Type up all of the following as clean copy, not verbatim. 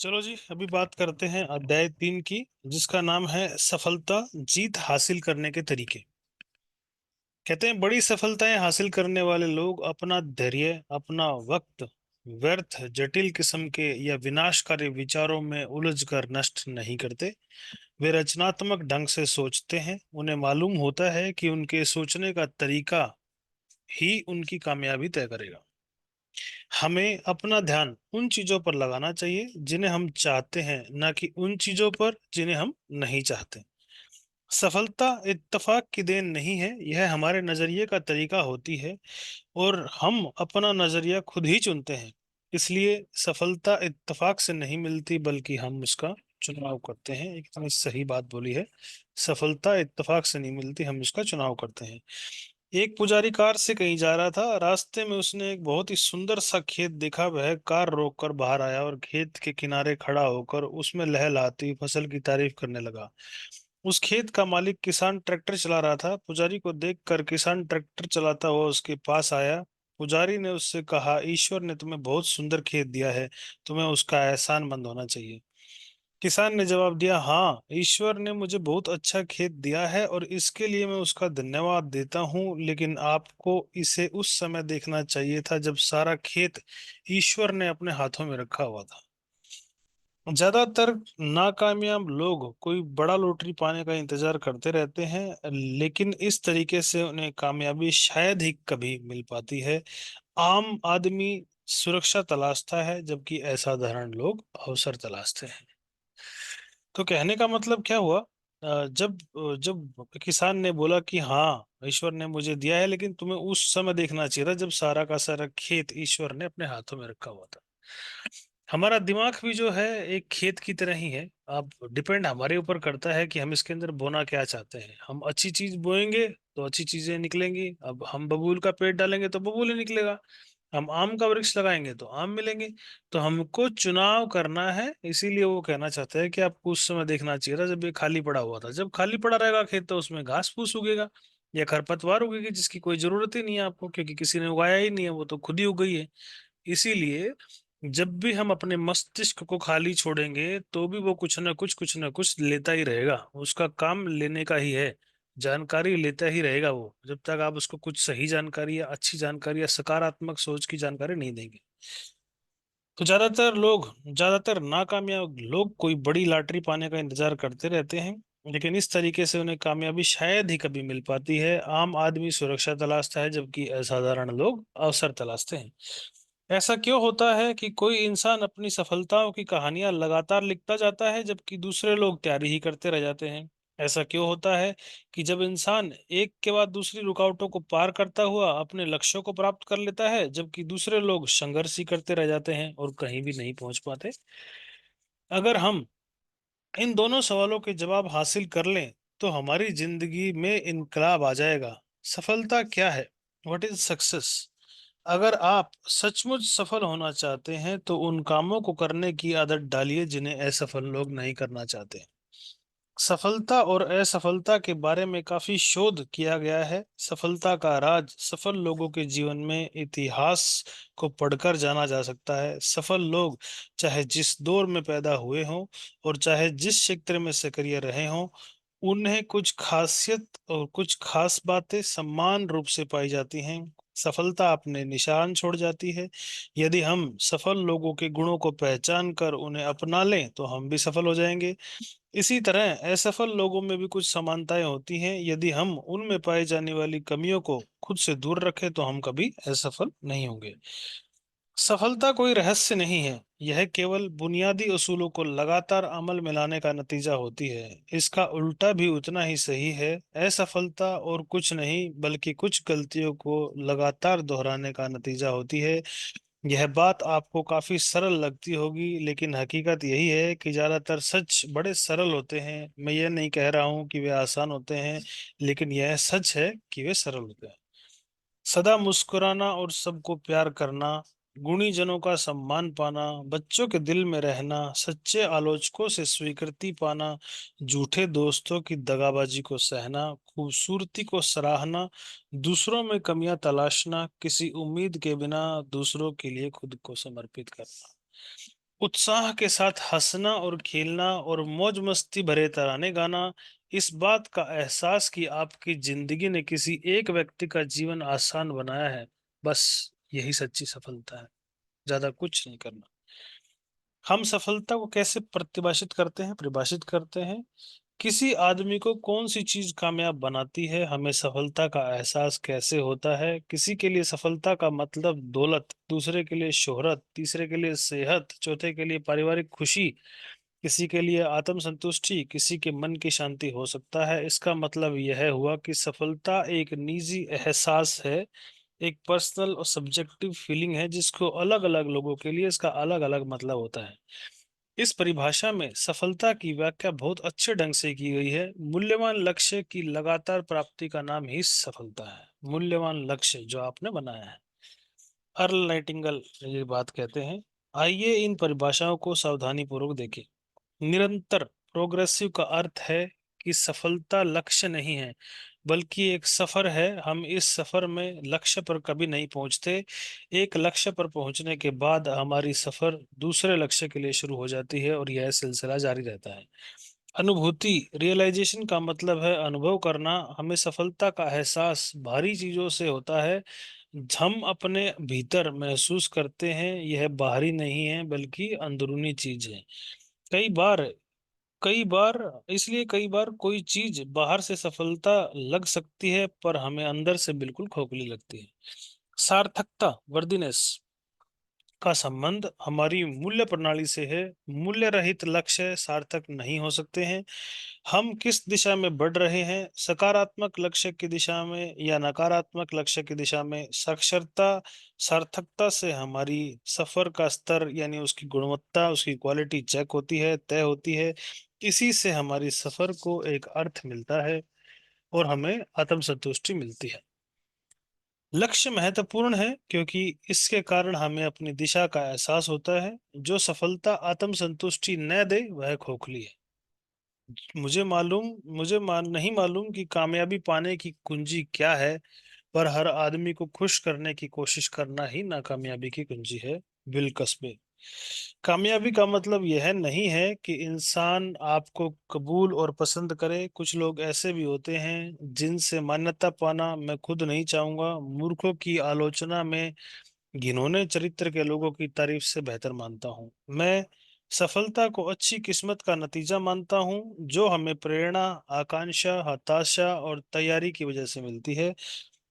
चलो जी, अभी बात करते हैं अध्याय 3 की, जिसका नाम है सफलता जीत हासिल करने के तरीके। कहते हैं बड़ी सफलताएं हासिल करने वाले लोग अपना धैर्य, अपना वक्त व्यर्थ जटिल किस्म के या विनाशकारी विचारों में उलझकर नष्ट नहीं करते। वे रचनात्मक ढंग से सोचते हैं। उन्हें मालूम होता है कि उनके सोचने का तरीका ही उनकी कामयाबी तय करेगा। हमें अपना ध्यान उन चीजों पर लगाना चाहिए जिन्हें हम चाहते हैं, न कि उन चीजों पर जिन्हें हम नहीं चाहते। सफलता इत्तेफाक की देन नहीं है, यह हमारे नजरिए का तरीका होती है और हम अपना नजरिया खुद ही चुनते हैं। इसलिए सफलता इत्तेफाक से नहीं मिलती, बल्कि हम उसका चुनाव करते हैं। एक इतनी सही बात बोली है। सफलता इत्तेफाक से नहीं मिलती, हम उसका चुनाव करते हैं। एक पुजारी कार से कहीं जा रहा था। रास्ते में उसने एक बहुत ही सुंदर सा खेत देखा। वह कार रोककर बाहर आया और खेत के किनारे खड़ा होकर उसमें लहलहाती हुई फसल की तारीफ करने लगा। उस खेत का मालिक किसान ट्रैक्टर चला रहा था। पुजारी को देखकर किसान ट्रैक्टर चलाता हुआ उसके पास आया। पुजारी ने उससे कहा, ईश्वर ने तुम्हें बहुत सुंदर खेत दिया है, तुम्हें उसका एहसानमंद होना चाहिए। किसान ने जवाब दिया, हाँ, ईश्वर ने मुझे बहुत अच्छा खेत दिया है और इसके लिए मैं उसका धन्यवाद देता हूँ, लेकिन आपको इसे उस समय देखना चाहिए था जब सारा खेत ईश्वर ने अपने हाथों में रखा हुआ था। ज्यादातर नाकामयाब लोग कोई बड़ा लॉटरी पाने का इंतजार करते रहते हैं, लेकिन इस तरीके से उन्हें कामयाबी शायद ही कभी मिल पाती है। आम आदमी सुरक्षा तलाशता है, जबकि असाधारण लोग अवसर तलाशते हैं। तो कहने का मतलब क्या हुआ? जब किसान ने बोला कि हाँ, ईश्वर ने मुझे दिया है, लेकिन तुम्हें उस समय देखना चाहिए था जब सारा का सारा खेत ईश्वर ने अपने हाथों में रखा हुआ था। हमारा दिमाग भी जो है एक खेत की तरह ही है। अब डिपेंड हमारे ऊपर करता है कि हम इसके अंदर बोना क्या चाहते हैं। हम अच्छी चीज बोएंगे तो अच्छी चीजें निकलेंगी। अब हम बबूल का पेड़ डालेंगे तो बबूल ही निकलेगा। हम आम का वृक्ष लगाएंगे तो आम मिलेंगे। तो हमको चुनाव करना है। इसीलिए वो कहना चाहता है कि आपको उस समय देखना चाहिए था जब ये खाली पड़ा हुआ था। जब खाली पड़ा रहेगा खेत तो उसमें घास फूस उगेगा या खरपतवार उगेगी, जिसकी कोई जरूरत ही नहीं है आपको, क्योंकि किसी ने उगाया ही नहीं है, वो तो खुद ही उग गई है। इसीलिए जब भी हम अपने मस्तिष्क को खाली छोड़ेंगे तो भी वो कुछ ना कुछ लेता ही रहेगा। उसका काम लेने का ही है। जानकारी लेता ही रहेगा वो, जब तक आप उसको कुछ सही जानकारी या अच्छी जानकारी या सकारात्मक सोच की जानकारी नहीं देंगे। तो ज्यादातर नाकामयाब लोग कोई बड़ी लॉटरी पाने का इंतजार करते रहते हैं, लेकिन इस तरीके से उन्हें कामयाबी शायद ही कभी मिल पाती है। आम आदमी सुरक्षा तलाशता है, जबकि असाधारण लोग अवसर तलाशते हैं। ऐसा क्यों होता है कि कोई इंसान अपनी सफलताओं की कहानियां लगातार लिखता जाता है, जबकि दूसरे लोग तैयारी ही करते रह जाते हैं? ऐसा क्यों होता है कि जब इंसान एक के बाद दूसरी रुकावटों को पार करता हुआ अपने लक्ष्यों को प्राप्त कर लेता है, जबकि दूसरे लोग संघर्ष ही करते रह जाते हैं और कहीं भी नहीं पहुंच पाते? अगर हम इन दोनों सवालों के जवाब हासिल कर लें तो हमारी जिंदगी में इनकलाब आ जाएगा। सफलता क्या है? What is success? अगर आप सचमुच सफल होना चाहते हैं तो उन कामों को करने की आदत डालिए जिन्हें असफल लोग नहीं करना चाहते। सफलता और असफलता के बारे में काफी शोध किया गया है। सफलता का राज सफल लोगों के जीवन में इतिहास को पढ़कर जाना जा सकता है। सफल लोग चाहे जिस दौर में पैदा हुए हों और चाहे जिस क्षेत्र में सक्रिय रहे हों, उन्हें कुछ खासियत और कुछ खास बातें समान रूप से पाई जाती हैं। सफलता अपने निशान छोड़ जाती है। यदि हम सफल लोगों के गुणों को पहचान कर उन्हें अपना लें तो हम भी सफल हो जाएंगे। इसी तरह असफल लोगों में भी कुछ समानताएं होती हैं। यदि हम उनमें पाई जाने वाली कमियों को खुद से दूर रखें तो हम कभी असफल नहीं होंगे। सफलता कोई रहस्य नहीं है, यह केवल बुनियादी असूलों को लगातार अमल में लाने का नतीजा होती है। इसका उल्टा भी उतना ही सही है। असफलता और कुछ नहीं बल्कि कुछ गलतियों को लगातार दोहराने का नतीजा होती है। यह बात आपको काफी सरल लगती होगी, लेकिन हकीकत यही है कि ज्यादातर सच बड़े सरल होते हैं। मैं ये नहीं कह रहा हूं कि वे आसान होते हैं, लेकिन यह सच है कि वे सरल होते हैं। सदा मुस्कुराना और सबको प्यार करना, गुणी जनों का सम्मान पाना, बच्चों के दिल में रहना, सच्चे आलोचकों से स्वीकृति पाना, झूठे दोस्तों की दगाबाजी को सहना, खूबसूरती को सराहना, दूसरों में कमियां तलाशना, किसी उम्मीद के बिना दूसरों के लिए खुद को समर्पित करना। उत्साह के साथ हंसना और खेलना और मौज मस्ती भरे तराने गाना, इस बात का एहसास कि आपकी जिंदगी ने किसी एक व्यक्ति का जीवन आसान बनाया है, बस यही सच्ची सफलता है। ज्यादा कुछ नहीं करना। हम सफलता को कैसे परिभाषित करते हैं? किसी आदमी को कौन सी चीज कामयाब बनाती है, हमें सफलता का एहसास कैसे होता है? किसी के लिए सफलता का मतलब दौलत, दूसरे के लिए शोहरत, तीसरे के लिए सेहत, चौथे के लिए पारिवारिक खुशी, किसी के लिए आत्म संतुष्टि, किसी के मन की शांति हो सकता है। इसका मतलब यह हुआ कि सफलता एक निजी एहसास है, एक पर्सनल और सब्जेक्टिव फीलिंग है, जिसको अलग अलग लोगों के लिए इसका अलग अलग मतलब होता है। इस परिभाषा में सफलता की व्याख्या बहुत अच्छे ढंग से की गई है। मूल्यवान लक्ष्य की लगातार प्राप्ति का नाम ही सफलता है। मूल्यवान लक्ष्य जो आपने बनाया है। अर्ल नाइटिंगेल ये बात कहते हैं। आइए इन परिभाषाओं को सावधानी पूर्वक देखें। निरंतर, प्रोग्रेसिव का अर्थ है कि सफलता लक्ष्य नहीं है, बल्कि एक सफर है। हम इस सफर में लक्ष्य पर कभी नहीं पहुंचते। एक लक्ष्य पर पहुंचने के बाद हमारी सफर दूसरे लक्ष्य के लिए शुरू हो जाती है और यह सिलसिला जारी रहता है। अनुभूति, रियलाइजेशन का मतलब है अनुभव करना। हमें सफलता का एहसास भारी चीजों से होता है। हम अपने भीतर महसूस करते हैं, यह बाहरी नहीं है बल्कि अंदरूनी चीज है। कई बार कई बार इसलिए कई बार कोई चीज बाहर से सफलता लग सकती है, पर हमें अंदर से बिल्कुल खोखली लगती है। सार्थकता, वर्दीनेस का संबंध हमारी मूल्य प्रणाली से है। मूल्य रहित लक्ष्य सार्थक नहीं हो सकते हैं। हम किस दिशा में बढ़ रहे हैं, सकारात्मक लक्ष्य की दिशा में या नकारात्मक लक्ष्य की दिशा में? साक्षरता, सार्थकता से हमारी सफर का स्तर यानी उसकी गुणवत्ता, उसकी क्वालिटी चेक होती है, तय होती है। इसी से हमारी सफर को एक अर्थ मिलता है और हमें आत्म संतुष्टि मिलती है। लक्ष्य महत्वपूर्ण है क्योंकि इसके कारण हमें अपनी दिशा का एहसास होता है। जो सफलता आत्म संतुष्टि न दे वह खोखली है। मुझे मान नहीं मालूम कि कामयाबी पाने की कुंजी क्या है, पर हर आदमी को खुश करने की कोशिश करना ही नाकामयाबी की कुंजी है। बिल कस्बे। कामयाबी का मतलब यह नहीं है कि इंसान आपको कबूल और पसंद करे। कुछ लोग ऐसे भी होते हैं जिनसे मान्यता पाना मैं खुद नहीं चाहूंगा। मूर्खों की आलोचना में घिनौने चरित्र के लोगों की तारीफ से बेहतर मानता हूँ। मैं सफलता को अच्छी किस्मत का नतीजा मानता हूँ, जो हमें प्रेरणा, आकांक्षा, हताशा और तैयारी की वजह से मिलती है।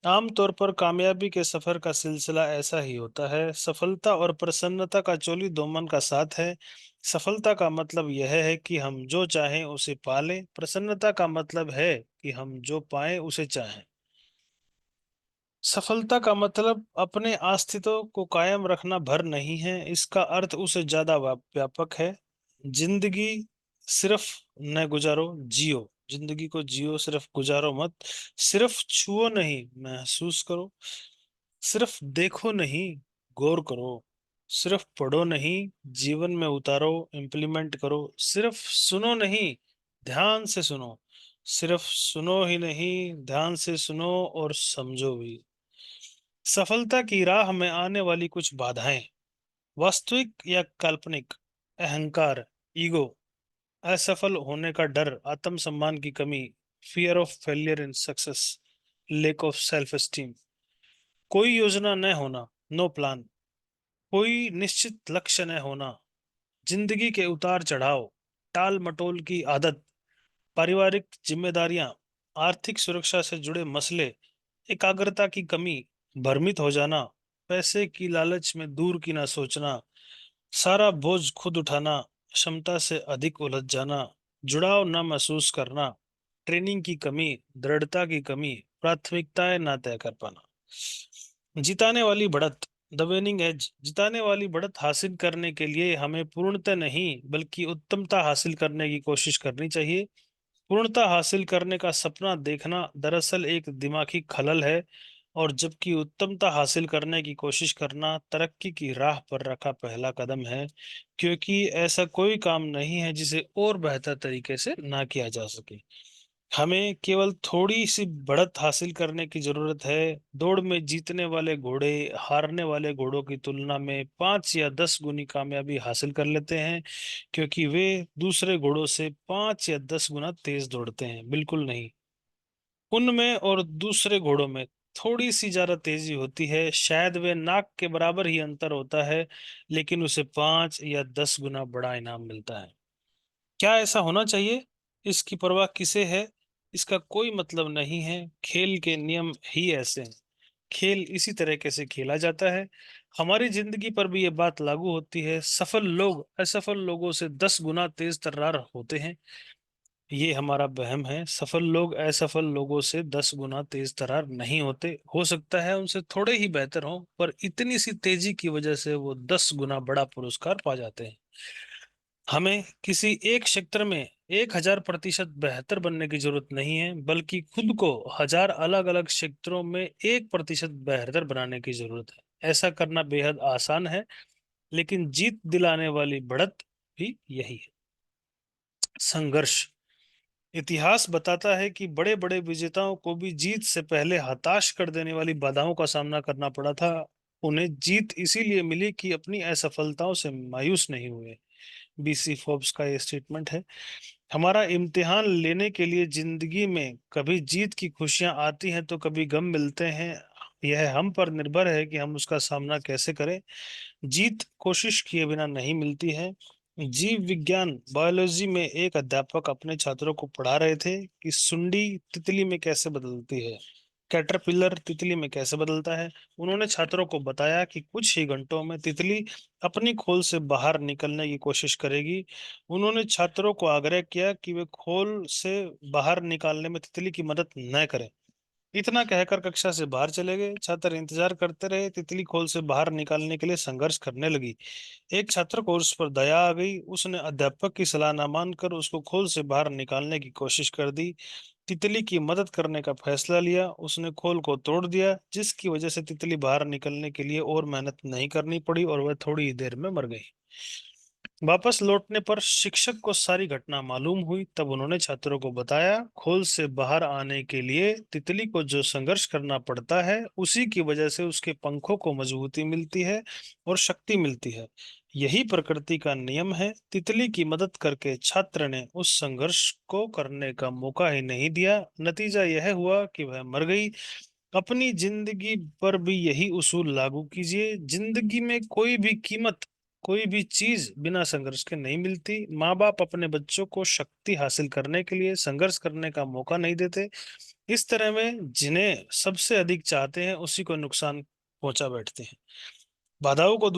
आमतौर पर कामयाबी के सफर का सिलसिला ऐसा ही होता है। सफलता और प्रसन्नता का चोली दोमन का साथ है। सफलता का मतलब यह है कि हम जो चाहें उसे पालें। प्रसन्नता का मतलब है कि हम जो पाएं उसे चाहें। सफलता का मतलब अपने अस्तित्व को कायम रखना भर नहीं है, इसका अर्थ उसे ज्यादा व्यापक है। जिंदगी सिर्फ न गुजारो, जियो। जिंदगी को जियो, सिर्फ गुजारो मत। सिर्फ छुओ नहीं, महसूस करो। सिर्फ देखो नहीं, गौर करो। सिर्फ पढ़ो नहीं, जीवन में उतारो, इम्प्लीमेंट करो। सिर्फ सुनो नहीं, ध्यान से सुनो। सिर्फ सुनो ही नहीं, ध्यान से सुनो और समझो भी। सफलता की राह में आने वाली कुछ बाधाएं: वास्तविक या काल्पनिक, अहंकार, ईगो, असफल होने का डर, आत्मसम्मान की कमी, fear of failure in success, lake of self esteem. कोई योजना न होना, नो प्लान। कोई निश्चित लक्ष्य न होना। जिंदगी के उतार चढ़ाव, टाल मटोल की आदत, पारिवारिक जिम्मेदारियां, आर्थिक सुरक्षा से जुड़े मसले, एकाग्रता की कमी, भ्रमित हो जाना, पैसे की लालच में दूर की ना सोचना, सारा बोझ खुद उठाना, क्षमता से अधिक उलझ जाना, जुड़ाव न महसूस करना, ट्रेनिंग की कमी, दृढ़ता की कमी, प्राथमिकताएं ना तय कर पाना। जिताने वाली बढ़त, द विनिंग एज। जिताने वाली बढ़त हासिल करने के लिए हमें पूर्णता नहीं बल्कि उत्तमता हासिल करने की कोशिश करनी चाहिए। पूर्णता हासिल करने का सपना देखना दरअसल एक दिमागी खलल है, और जबकि उत्तमता हासिल करने की कोशिश करना तरक्की की राह पर रखा पहला कदम है, क्योंकि ऐसा कोई काम नहीं है जिसे और बेहतर तरीके से ना किया जा सके। हमें केवल थोड़ी सी बढ़त हासिल करने की जरूरत है। दौड़ में जीतने वाले घोड़े हारने वाले घोड़ों की तुलना में 5 या 10 गुनी कामयाबी हासिल कर लेते हैं, क्योंकि वे दूसरे घोड़ों से 5 या 10 गुना तेज दौड़ते हैं। बिल्कुल नहीं। उनमें और दूसरे घोड़ों में थोड़ी सी ज्यादा तेजी होती है, शायद वे नाक के बराबर ही अंतर होता है, लेकिन उसे 5 या 10 गुना बड़ा इनाम मिलता है। क्या ऐसा होना चाहिए? इसकी परवाह किसे है? इसका कोई मतलब नहीं है। खेल के नियम ही ऐसे हैं। खेल इसी तरीके से खेला जाता है। हमारी जिंदगी पर भी ये बात लागू होती है। सफल लोग असफल लोगों से 10 गुना तेज तर्रार होते हैं। ये हमारा वहम है। सफल लोग असफल लोगों से 10 गुना तेज तर्रार नहीं होते। हो सकता है उनसे थोड़े ही बेहतर हों, पर इतनी सी तेजी की वजह से वो 10 गुना बड़ा पुरस्कार पा जाते हैं। हमें किसी एक क्षेत्र में 1000% बेहतर बनने की जरूरत नहीं है, बल्कि खुद को 1000 अलग अलग क्षेत्रों में 1% बेहतर बनाने की जरूरत है। ऐसा करना बेहद आसान है, लेकिन जीत दिलाने वाली बढ़त भी यही है। संघर्ष। इतिहास बताता है कि बड़े बड़े विजेताओं को भी जीत से पहले हताश कर देने वाली बाधाओं का सामना करना पड़ा था। उन्हें जीत इसीलिए मिली कि अपनी असफलताओं से मायूस नहीं हुए। बीसी फोर्ब्स का ये स्टेटमेंट है। हमारा इम्तिहान लेने के लिए जिंदगी में कभी जीत की खुशियां आती हैं तो कभी गम मिलते हैं। यह हम पर निर्भर है कि हम उसका सामना कैसे करें। जीत कोशिश किए बिना नहीं मिलती है। जीव विज्ञान बायोलॉजी में एक अध्यापक अपने छात्रों को पढ़ा रहे थे कि सुंडी तितली में कैसे बदलती है, कैटरपिलर तितली में कैसे बदलता है। उन्होंने छात्रों को बताया कि कुछ ही घंटों में तितली अपनी खोल से बाहर निकलने की कोशिश करेगी। उन्होंने छात्रों को आग्रह किया कि वे खोल से बाहर निकालने में तितली की मदद न करें। इतना कहकर कक्षा से बाहर चले गए। छात्र इंतजार करते रहे। तितली खोल से बाहर निकालने के लिए संघर्ष करने लगी। एक छात्र को उस पर दया आ गई। उसने अध्यापक की सलाह न मानकर उसको खोल से बाहर निकालने की कोशिश कर दी। तितली की मदद करने का फैसला लिया। उसने खोल को तोड़ दिया, जिसकी वजह से तितली बाहर निकलने के लिए और मेहनत नहीं करनी पड़ी और वह थोड़ी ही देर में मर गई। वापस लौटने पर शिक्षक को सारी घटना मालूम हुई। तब उन्होंने छात्रों को बताया, खोल से बाहर आने के लिए तितली को जो संघर्ष करना पड़ता है, उसी की वजह से उसके पंखों को मजबूती मिलती है और शक्ति मिलती है। यही प्रकृति का नियम है। तितली की मदद करके छात्र ने उस संघर्ष को करने का मौका ही नहीं दिया। नतीजा यह हुआ कि वह मर गई। अपनी जिंदगी पर भी यही उसूल लागू कीजिए। जिंदगी में कोई भी चीज बिना संघर्ष के नहीं मिलती। माँ बाप अपने बच्चों को शक्ति हासिल करने के लिए संघर्ष करने का मौका नहीं देते। इस तरह में जिन्हें सबसे अधिक चाहते हैं उसी को नुकसान पहुंचा बैठते हैं। बाधाओं को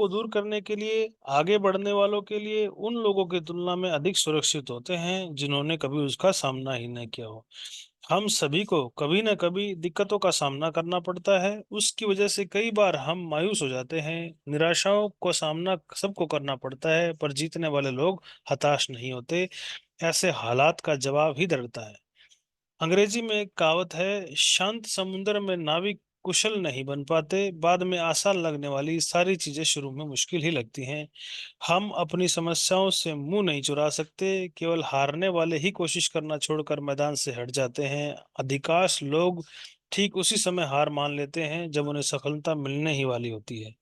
दूर करने के लिए आगे बढ़ने वालों के लिए उन लोगों की तुलना में अधिक सुरक्षित होते हैं जिन्होंने कभी उसका सामना ही नहीं किया हो। हम सभी को कभी न कभी दिक्कतों का सामना करना पड़ता है। उसकी वजह से कई बार हम मायूस हो जाते हैं। निराशाओं को सामना सबको करना पड़ता है, पर जीतने वाले लोग हताश नहीं होते। ऐसे हालात का जवाब ही डरता है। अंग्रेजी में एक कहावत है, शांत समुद्र में नाविक कुशल नहीं बन पाते, बाद में आसान लगने वाली सारी चीजें शुरू में मुश्किल ही लगती हैं। हम अपनी समस्याओं से मुंह नहीं चुरा सकते। केवल हारने वाले ही कोशिश करना छोड़कर मैदान से हट जाते हैं। अधिकांश लोग ठीक उसी समय हार मान लेते हैं जब उन्हें सफलता मिलने ही वाली होती है।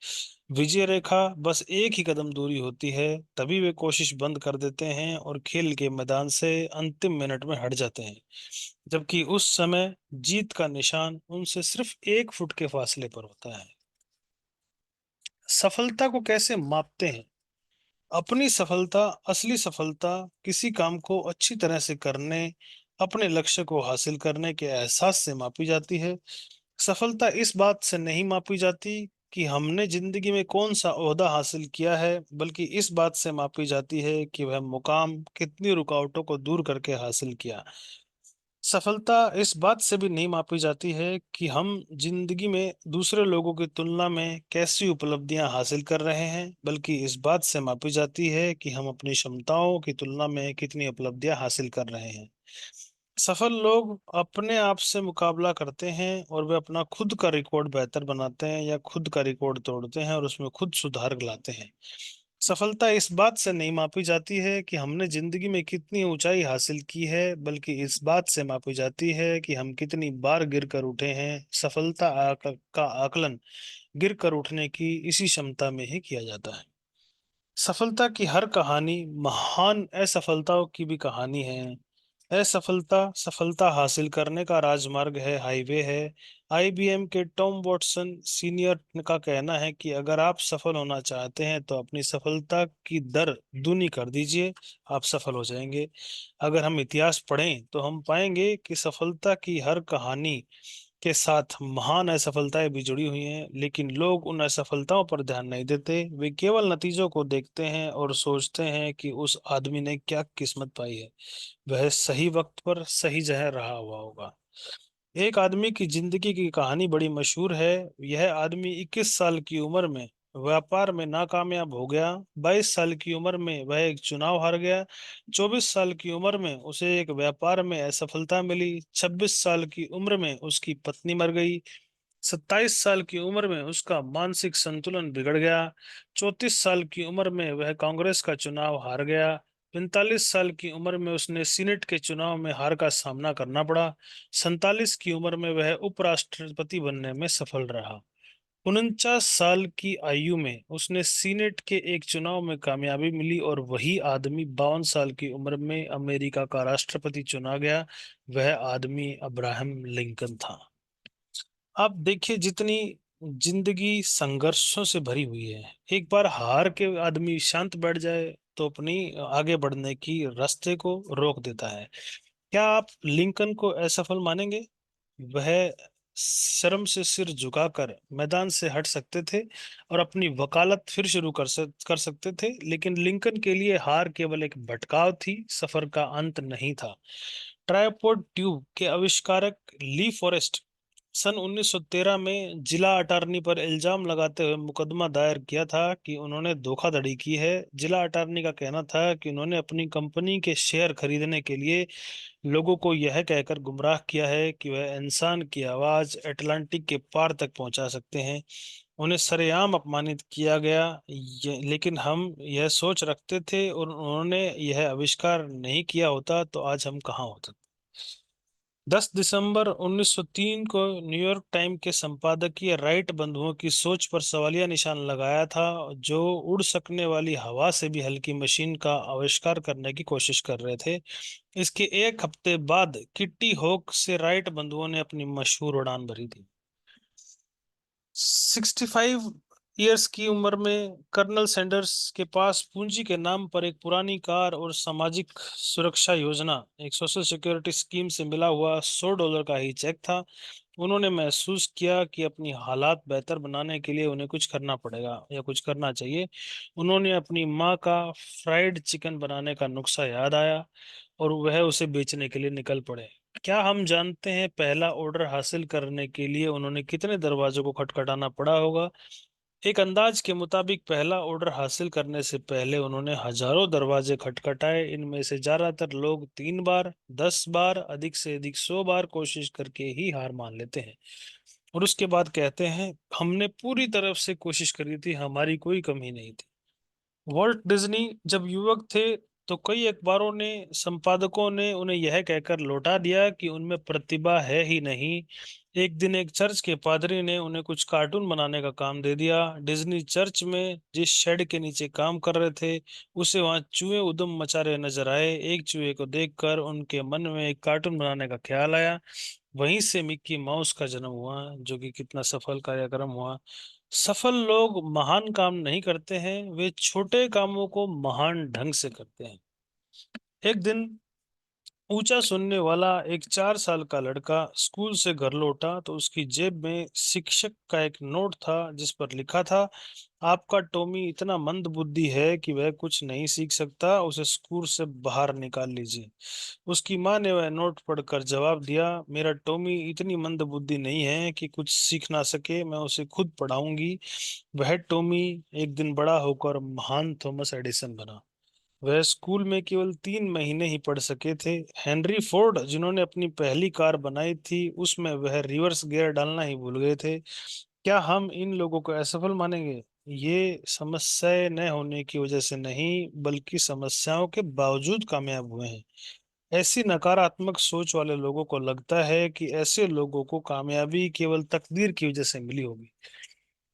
विजय रेखा बस एक ही कदम दूरी होती है। तभी वे कोशिश बंद कर देते हैं और खेल के मैदान से अंतिम मिनट में हट जाते हैं, जबकि उस समय जीत का निशान उनसे सिर्फ 1 फुट के फासले पर होता है। सफलता को कैसे मापते हैं? अपनी सफलता, असली सफलता किसी काम को अच्छी तरह से करने, अपने लक्ष्य को हासिल करने के एहसास से मापी जाती है। सफलता इस बात से नहीं मापी जाती कि हमने जिंदगी में कौन सा ओहदा हासिल किया है, बल्कि इस बात से मापी जाती है कि वह मुकाम कितनी रुकावटों को दूर करके हासिल किया। सफलता इस बात से भी नहीं मापी जाती है कि हम जिंदगी में दूसरे लोगों की तुलना में कैसी उपलब्धियां हासिल कर रहे हैं, बल्कि इस बात से मापी जाती है कि हम अपनी क्षमताओं की तुलना में कितनी उपलब्धियां हासिल कर रहे हैं। सफल लोग अपने आप से मुकाबला करते हैं और वे अपना खुद का रिकॉर्ड बेहतर बनाते हैं या खुद का रिकॉर्ड तोड़ते हैं और उसमें खुद सुधार लाते हैं। सफलता इस बात से नहीं मापी जाती है कि हमने जिंदगी में कितनी ऊंचाई हासिल की है, बल्कि इस बात से मापी जाती है कि हम कितनी बार गिरकर उठे हैं। का आकलन गिरकर उठने की इसी क्षमता में ही किया जाता है। सफलता की हर कहानी महान असफलताओं की भी कहानी है। असफलता सफलता हासिल करने का राजमार्ग है, हाईवे है। आईबीएम के टॉम वॉटसन सीनियर का कहना है कि अगर आप सफल होना चाहते हैं तो अपनी सफलता की दर दूनी कर दीजिए, आप सफल हो जाएंगे। अगर हम इतिहास पढ़ें तो हम पाएंगे कि सफलता की हर कहानी के साथ महान असफलताएं भी जुड़ी हुई हैं, लेकिन लोग उन असफलताओं पर ध्यान नहीं देते। वे केवल नतीजों को देखते हैं और सोचते हैं कि उस आदमी ने क्या किस्मत पाई है, वह सही वक्त पर सही जगह रहा हुआ होगा। एक आदमी की जिंदगी की कहानी बड़ी मशहूर है। यह आदमी 21 साल की उम्र में व्यापार में नाकामयाब हो गया। 22 साल की उम्र में वह एक चुनाव हार गया। 24 साल की उम्र में उसे एक व्यापार में असफलता मिली। 26 साल की उम्र में उसकी पत्नी मर गई। 27 साल की उम्र में उसका मानसिक संतुलन बिगड़ गया। 34 साल की उम्र में वह कांग्रेस का चुनाव हार गया। 45 साल की उम्र में उसने सीनेट के चुनाव में हार का सामना करना पड़ा। 47 की उम्र में वह उपराष्ट्रपति बनने में सफल रहा। 49 साल की आयु में उसने सीनेट के एक चुनाव में कामयाबी मिली और वही आदमी 52 साल की उम्र में अमेरिका का राष्ट्रपति चुना गया। वह आदमी अब्राहम लिंकन था। आप देखिए, जितनी जिंदगी संघर्षों से भरी हुई है, एक बार हार के आदमी शांत बैठ जाए तो अपनी आगे बढ़ने की रास्ते को रोक देता है। क्या आप लिंकन को असफल मानेंगे? वह शर्म से सिर झुकाकर मैदान से हट सकते थे और अपनी वकालत फिर शुरू कर सकते थे, लेकिन लिंकन के लिए हार केवल एक भटकाव थी, सफर का अंत नहीं था। ट्राइपॉड ट्यूब के आविष्कारक ली फॉरेस्ट सन 1913 में जिला अटारनी पर इल्जाम लगाते हुए मुकदमा दायर किया था कि उन्होंने धोखाधड़ी की है। जिला अटारनी का कहना था कि उन्होंने अपनी कंपनी के शेयर खरीदने के लिए लोगों को यह कहकर गुमराह किया है कि वह इंसान की आवाज अटलांटिक के पार तक पहुंचा सकते हैं। उन्हें सरेआम अपमानित किया गया। लेकिन हम यह सोच रखते थे और उन्होंने यह आविष्कार नहीं किया होता तो आज हम कहाँ होते। 10 दिसंबर 1903 को न्यूयॉर्क टाइम के संपादकीय राइट बंधुओं की सोच पर सवालिया निशान लगाया था, जो उड़ सकने वाली हवा से भी हल्की मशीन का आविष्कार करने की कोशिश कर रहे थे। इसके एक हफ्ते बाद किट्टी होक से राइट बंधुओं ने अपनी मशहूर उड़ान भरी थी। 65 ईयर्स की उम्र में कर्नल सैंडर्स के पास पूंजी के नाम पर एक पुरानी कार और सामाजिक सुरक्षा योजना, एक सोशल सिक्योरिटी स्कीम से मिला हुआ $100 का ही चेक था। उन्होंने महसूस किया कि अपनी हालात बेहतर बनाने के लिए उन्हें कुछ करना पड़ेगा या कुछ करना चाहिए। उन्होंने अपनी माँ का फ्राइड चिकन बनाने का नुस्खा याद आया और वह उसे बेचने के लिए निकल पड़े। क्या हम जानते हैं पहला ऑर्डर हासिल करने के लिए उन्होंने कितने दरवाजों को खटखटाना पड़ा होगा? एक अंदाज के मुताबिक पहला ऑर्डर हासिल करने से पहले उन्होंने हजारों दरवाजे खटखटाए। इनमें से ज्यादातर लोग 3 बार, 10 बार, अधिक से अधिक 100 बार कोशिश करके ही हार मान लेते हैं और उसके बाद कहते हैं हमने पूरी तरफ से कोशिश करी थी, हमारी कोई कमी नहीं थी। वॉल्ट डिज्नी जब युवक थे तो कई अखबारों ने, संपादकों ने उन्हें यह कहकर लौटा दिया कि उनमें प्रतिभा है ही नहीं। एक दिन एक चर्च के पादरी ने उन्हें कुछ कार्टून बनाने का काम दे दिया। डिज्नी चर्च में जिस शेड के नीचे काम कर रहे थे, उसे वहां चूहे उधम मचा रहे नजर आए। एक चूहे को देखकर उनके मन में एक कार्टून बनाने का ख्याल आया। वहीं से मिक्की माउस का जन्म हुआ, जो कि कितना सफल कार्यक्रम हुआ। सफल लोग महान काम नहीं करते हैं, वे छोटे कामों को महान ढंग से करते हैं। एक दिन ऊंचा सुनने वाला एक 4 साल का लड़का स्कूल से घर लौटा तो उसकी जेब में शिक्षक का एक नोट था जिस पर लिखा था, आपका टॉमी इतना मंद बुद्धि है कि वह कुछ नहीं सीख सकता, उसे स्कूल से बाहर निकाल लीजिए। उसकी माँ ने वह नोट पढ़कर जवाब दिया, मेरा टॉमी इतनी मंद बुद्धि नहीं है कि कुछ सीख ना सके, मैं उसे खुद पढ़ाऊंगी। वह टॉमी एक दिन बड़ा होकर महान थॉमस एडिसन बना। वह स्कूल में केवल 3 महीने ही पढ़ सके थे। हेनरी फोर्ड, जिन्होंने अपनी पहली कार बनाई थी, उसमें वह रिवर्स गियर डालना ही भूल गए थे। क्या हम इन लोगों को असफल मानेंगे ये समस्याएं न होने की वजह से नहीं, बल्कि समस्याओं के बावजूद कामयाब हुए हैं। ऐसी नकारात्मक सोच वाले लोगों को लगता है कि ऐसे लोगों को कामयाबी केवल तकदीर की वजह से मिली होगी।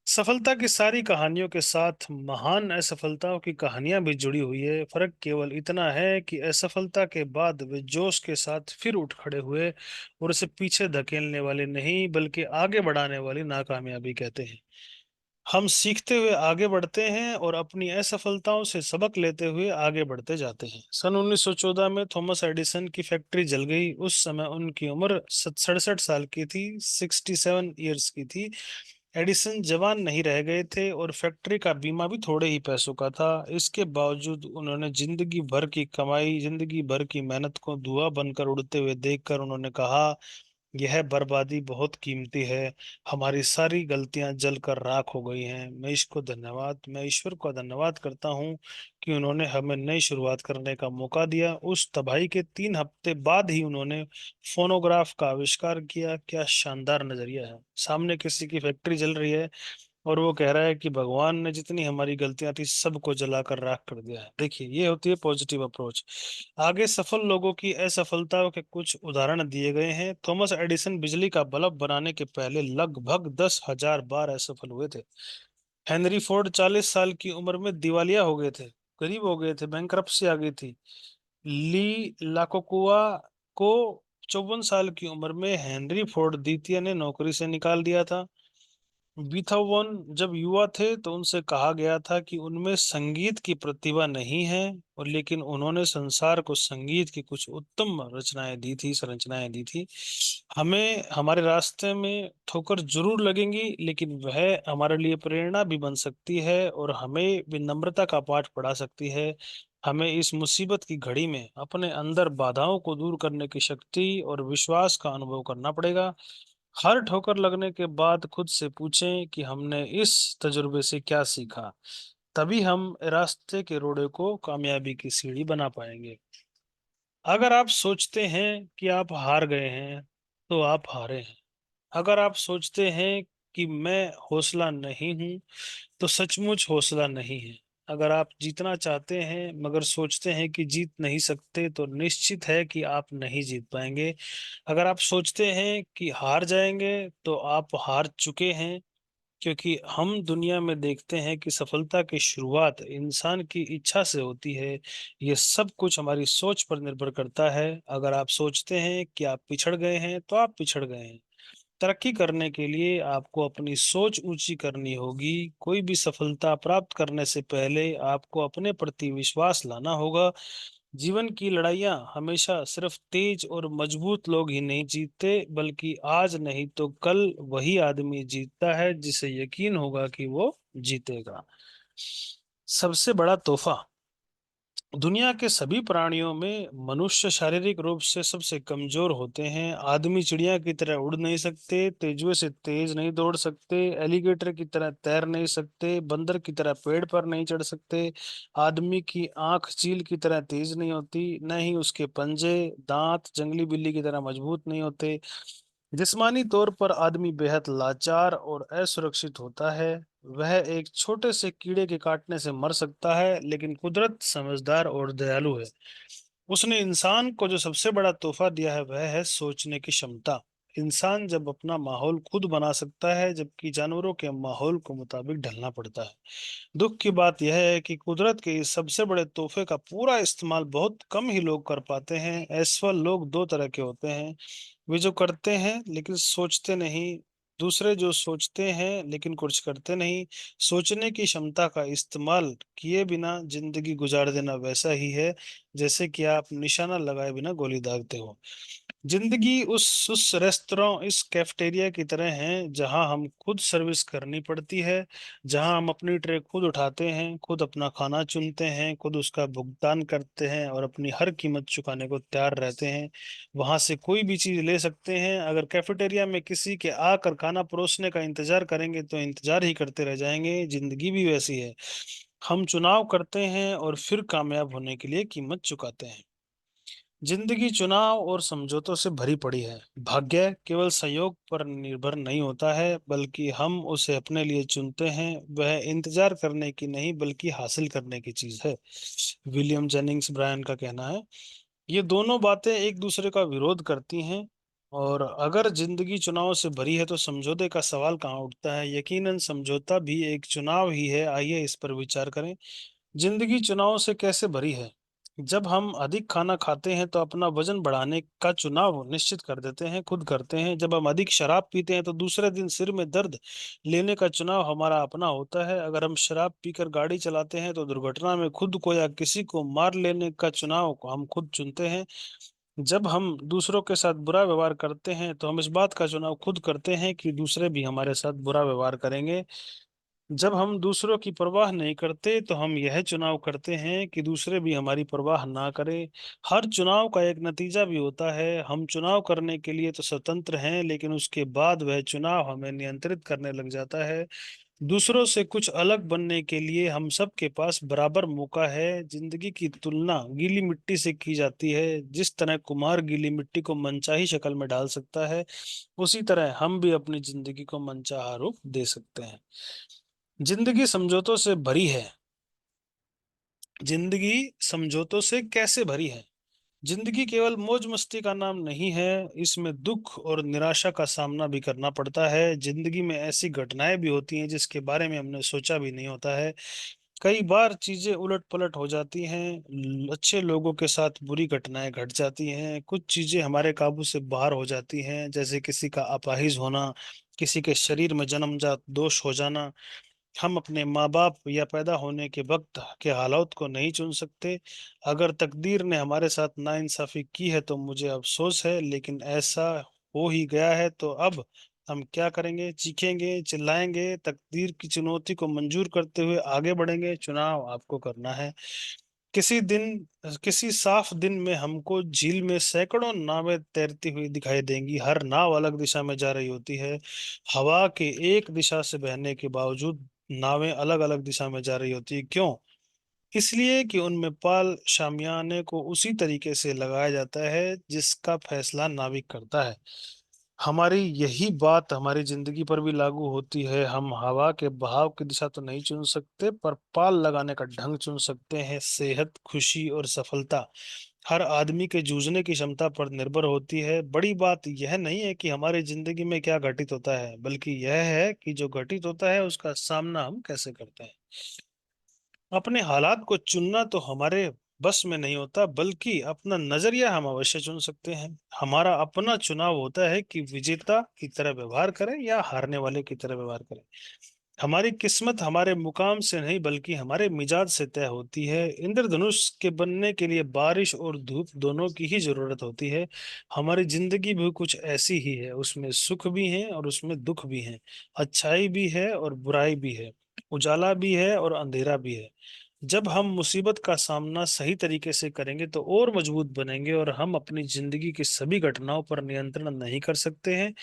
सफलता की सारी कहानियों के साथ महान असफलताओं की कहानियां भी जुड़ी हुई है। फर्क केवल इतना है कि असफलता के बाद वे जोश के साथ फिर उठ खड़े हुए और उसे पीछे धकेलने वाली नहीं, बल्कि आगे बढ़ाने वाली नाकामयाबी कहते हैं। हम सीखते हुए आगे बढ़ते हैं और अपनी असफलताओं से सबक लेते हुए आगे बढ़ते जाते हैं। सन 1914 में थॉमस एडिसन की फैक्ट्री जल गई। उस समय उनकी उम्र 67 साल की थी, 67 ईयर्स की थी। एडिसन जवान नहीं रह गए थे और फैक्ट्री का बीमा भी थोड़े ही पैसों का था। इसके बावजूद उन्होंने जिंदगी भर की कमाई, जिंदगी भर की मेहनत को धुआं बनकर उड़ते हुए देखकर उन्होंने कहा, यह बर्बादी बहुत कीमती है। हमारी सारी गलतियां जलकर राख हो गई हैं। मैं ईश्वर का धन्यवाद करता हूँ कि उन्होंने हमें नई शुरुआत करने का मौका दिया। उस तबाही के 3 हफ्ते बाद ही उन्होंने फोनोग्राफ का आविष्कार किया। क्या शानदार नजरिया है! सामने किसी की फैक्ट्री जल रही है और वो कह रहा है कि भगवान ने जितनी हमारी गलतियां थी सबको जलाकर राख कर दिया है। देखिए, ये होती है पॉजिटिव अप्रोच। आगे सफल लोगों की असफलताओं के कुछ उदाहरण दिए गए हैं। थॉमस एडिसन बिजली का बल्ब बनाने के पहले लगभग 10,000 बार असफल हुए थे। हेनरी फोर्ड 40 साल की उम्र में दिवालिया हो गए थे, गरीब हो गए थे, बैंकरप्सी आ गई थी। ली लाकोकुआ को 54 साल की उम्र में हेनरी फोर्ड द्वितीय ने नौकरी से निकाल दिया था। बीथोवन जब युवा थे तो उनसे कहा गया था कि उनमें संगीत की प्रतिभा नहीं है, और लेकिन उन्होंने संसार को संगीत की कुछ उत्तम संरचनाएं दी थी। हमें हमारे रास्ते में ठोकर जरूर लगेंगी, लेकिन वह हमारे लिए प्रेरणा भी बन सकती है और हमें विनम्रता का पाठ पढ़ा सकती है। हमें इस मुसीबत की घड़ी में अपने अंदर बाधाओं को दूर करने की शक्ति और विश्वास का अनुभव करना पड़ेगा। हर ठोकर लगने के बाद खुद से पूछें कि हमने इस तजुर्बे से क्या सीखा। तभी हम रास्ते के रोड़े को कामयाबी की सीढ़ी बना पाएंगे। अगर आप सोचते हैं कि आप हार गए हैं, तो आप हारे हैं। अगर आप सोचते हैं कि मैं हौसला नहीं हूं, तो सचमुच हौसला नहीं है। अगर आप जीतना चाहते हैं मगर सोचते हैं कि जीत नहीं सकते, तो निश्चित है कि आप नहीं जीत पाएंगे। अगर आप सोचते हैं कि हार जाएंगे, तो आप हार चुके हैं। क्योंकि हम दुनिया में देखते हैं कि सफलता की शुरुआत इंसान की इच्छा से होती है। ये सब कुछ हमारी सोच पर निर्भर करता है। अगर आप सोचते हैं कि आप पिछड़ गए हैं, तो आप पिछड़ गए हैं। तरक्की करने के लिए आपको अपनी सोच ऊंची करनी होगी। कोई भी सफलता प्राप्त करने से पहले आपको अपने प्रति विश्वास लाना होगा। जीवन की लड़ाइयाँ हमेशा सिर्फ तेज और मजबूत लोग ही नहीं जीतते, बल्कि आज नहीं तो कल वही आदमी जीतता है जिसे यकीन होगा कि वो जीतेगा। सबसे बड़ा तोहफा। दुनिया के सभी प्राणियों में मनुष्य शारीरिक रूप से सबसे कमजोर होते हैं। आदमी चिड़िया की तरह उड़ नहीं सकते, तेजुए से तेज नहीं दौड़ सकते, एलिगेटर की तरह तैर नहीं सकते, बंदर की तरह पेड़ पर नहीं चढ़ सकते। आदमी की आंख चील की तरह तेज नहीं होती, न ही उसके पंजे, दांत जंगली बिल्ली की तरह मजबूत नहीं होते। जिस्मानी तौर पर आदमी बेहद लाचार और असुरक्षित होता है। वह एक छोटे से कीड़े के काटने से मर सकता है, लेकिन कुदरत समझदार और दयालु है। उसने इंसान को जो सबसे बड़ा तोहफा दिया है वह है सोचने की क्षमता। इंसान जब अपना माहौल खुद बना सकता है, जबकि जानवरों के माहौल को मुताबिक ढलना पड़ता है। दुख की बात यह है कि कुदरत के इस सबसे बड़े तोहफे का पूरा इस्तेमाल बहुत कम ही लोग कर पाते हैं। असफल लोग दो तरह के होते हैं। वे जो करते हैं लेकिन सोचते नहीं। दूसरे जो सोचते हैं लेकिन कुछ करते नहीं। सोचने की क्षमता का इस्तेमाल किए बिना जिंदगी गुजार देना वैसा ही है जैसे कि आप निशाना लगाए बिना गोली दागते हो। जिंदगी उस रेस्तरां, इस कैफेटेरिया की तरह है जहां हम खुद सर्विस करनी पड़ती है, जहां हम अपनी ट्रे खुद उठाते हैं, खुद अपना खाना चुनते हैं, खुद उसका भुगतान करते हैं और अपनी हर कीमत चुकाने को तैयार रहते हैं। वहां से कोई भी चीज ले सकते हैं। अगर कैफेटेरिया में किसी के आकर खाना परोसने का इंतजार करेंगे तो इंतजार ही करते रह जाएंगे। जिंदगी भी वैसी है। हम चुनाव करते हैं और फिर कामयाब होने के लिए कीमत चुकाते हैं। जिंदगी चुनाव और समझौतों से भरी पड़ी है। भाग्य केवल संयोग पर निर्भर नहीं होता है, बल्कि हम उसे अपने लिए चुनते हैं। वह इंतजार करने की नहीं, बल्कि हासिल करने की चीज है। विलियम जेनिंग्स ब्रायन का कहना है। ये दोनों बातें एक दूसरे का विरोध करती हैं। और अगर जिंदगी चुनाव से भरी है तो समझौते का सवाल कहाँ उठता है? यकीनन समझौता भी एक चुनाव ही है। आइए इस पर विचार करें। जिंदगी चुनाव से कैसे भरी है? जब हम अधिक खाना खाते हैं तो अपना वजन बढ़ाने का चुनाव निश्चित कर देते हैं, खुद करते हैं। जब हम अधिक शराब पीते हैं तो दूसरे दिन सिर में दर्द लेने का चुनाव हमारा अपना होता है। अगर हम शराब पीकर गाड़ी चलाते हैं तो दुर्घटना में खुद को या किसी को मार लेने का चुनाव हम खुद चुनते हैं। जब हम दूसरों के साथ बुरा व्यवहार करते हैं तो हम इस बात का चुनाव खुद करते हैं कि दूसरे भी हमारे साथ बुरा व्यवहार करेंगे। जब हम दूसरों की परवाह नहीं करते तो हम यह चुनाव करते हैं कि दूसरे भी हमारी परवाह ना करें। हर चुनाव का एक नतीजा भी होता है। हम चुनाव करने के लिए तो स्वतंत्र हैं, लेकिन उसके बाद वह चुनाव हमें नियंत्रित करने लग जाता है। दूसरों से कुछ अलग बनने के लिए हम सब के पास बराबर मौका है। जिंदगी की तुलना गीली मिट्टी से की जाती है। जिस तरह कुम्हार गीली मिट्टी को मनचाही शक्ल में डाल सकता है, उसी तरह हम भी अपनी जिंदगी को मनचाहा रूप दे सकते हैं। जिंदगी समझौतों से भरी है। जिंदगी समझौतों से कैसे भरी है? जिंदगी केवल मौज मस्ती का नाम नहीं है। इसमें दुख और निराशा का सामना भी करना पड़ता है। जिंदगी में ऐसी घटनाएं भी होती हैं जिसके बारे में हमने सोचा भी नहीं होता है। कई बार चीजें उलट पलट हो जाती हैं। अच्छे लोगों के साथ बुरी घटनाएं घट जाती हैं। कुछ चीजें हमारे काबू से बाहर हो जाती हैं, जैसे किसी का अपाहिज होना, किसी के शरीर में जन्मजात दोष हो जाना। हम अपने माँ बाप या पैदा होने के वक्त के हालात को नहीं चुन सकते। अगर तकदीर ने हमारे साथ नाइंसाफी की है तो मुझे अफसोस है, लेकिन ऐसा हो ही गया है तो अब हम क्या करेंगे? चीखेंगे, चिल्लाएंगे, तकदीर की चुनौती को मंजूर करते हुए आगे बढ़ेंगे? चुनाव आपको करना है। किसी दिन किसी साफ दिन में हमको झील में सैकड़ों नावें तैरती हुई दिखाई देंगी। हर नाव अलग दिशा में जा रही होती है। हवा के एक दिशा से बहने के बावजूद नावें अलग अलग दिशा में जा रही होती है। क्यों? इसलिए कि उनमें पाल शामियाने को उसी तरीके से लगाया जाता है जिसका फैसला नाविक करता है। हमारी यही बात हमारी जिंदगी पर भी लागू होती है। हम हवा के बहाव की दिशा तो नहीं चुन सकते, पर पाल लगाने का ढंग चुन सकते हैं। सेहत, खुशी और सफलता हर आदमी के जूझने की क्षमता पर निर्भर होती है। बड़ी बात यह नहीं है कि हमारी जिंदगी में क्या घटित होता है, बल्कि यह है कि जो घटित होता है उसका सामना हम कैसे करते हैं। अपने हालात को चुनना तो हमारे बस में नहीं होता, बल्कि अपना नजरिया हम अवश्य चुन सकते हैं। हमारा अपना चुनाव होता है कि विजेता की तरह व्यवहार करें या हारने वाले की तरह व्यवहार करें। हमारी किस्मत हमारे मुकाम से नहीं, बल्कि हमारे मिजाज से तय होती है। इंद्रधनुष के बनने के लिए बारिश और धूप दोनों की ही जरूरत होती है। हमारी जिंदगी भी कुछ ऐसी ही है। उसमें सुख भी है और उसमें दुख भी है। अच्छाई भी है और बुराई भी है। उजाला भी है और अंधेरा भी है। जब हम मुसीबत का सामना सही तरीके से करेंगे तो और मजबूत बनेंगे। और हम अपनी जिंदगी की सभी घटनाओं पर नियंत्रण नहीं कर सकते हैं,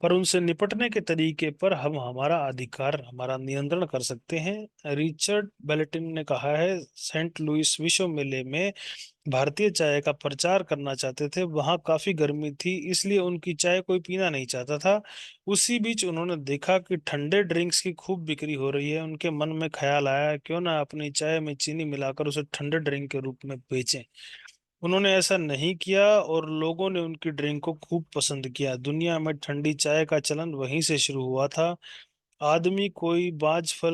पर उनसे निपटने के तरीके पर हम हमारा अधिकार, हमारा नियंत्रण कर सकते हैं। रिचर्ड बेलेटिन ने कहा है, सेंट लुइस विश्व मेले में भारतीय चाय का प्रचार करना चाहते थे। वहां काफी गर्मी थी, इसलिए उनकी चाय कोई पीना नहीं चाहता था। उसी बीच उन्होंने देखा कि ठंडे ड्रिंक्स की खूब बिक्री हो रही है। उनके मन में ख्याल आया, क्यों ना अपनी चाय में चीनी मिलाकर उसे ठंडे ड्रिंक के रूप में बेचें। उन्होंने ऐसा नहीं किया और लोगों ने उनकी ड्रिंक को खूब पसंद किया। दुनिया में ठंडी चाय का चलन वहीं से शुरू हुआ था। आदमी कोई बांझ फल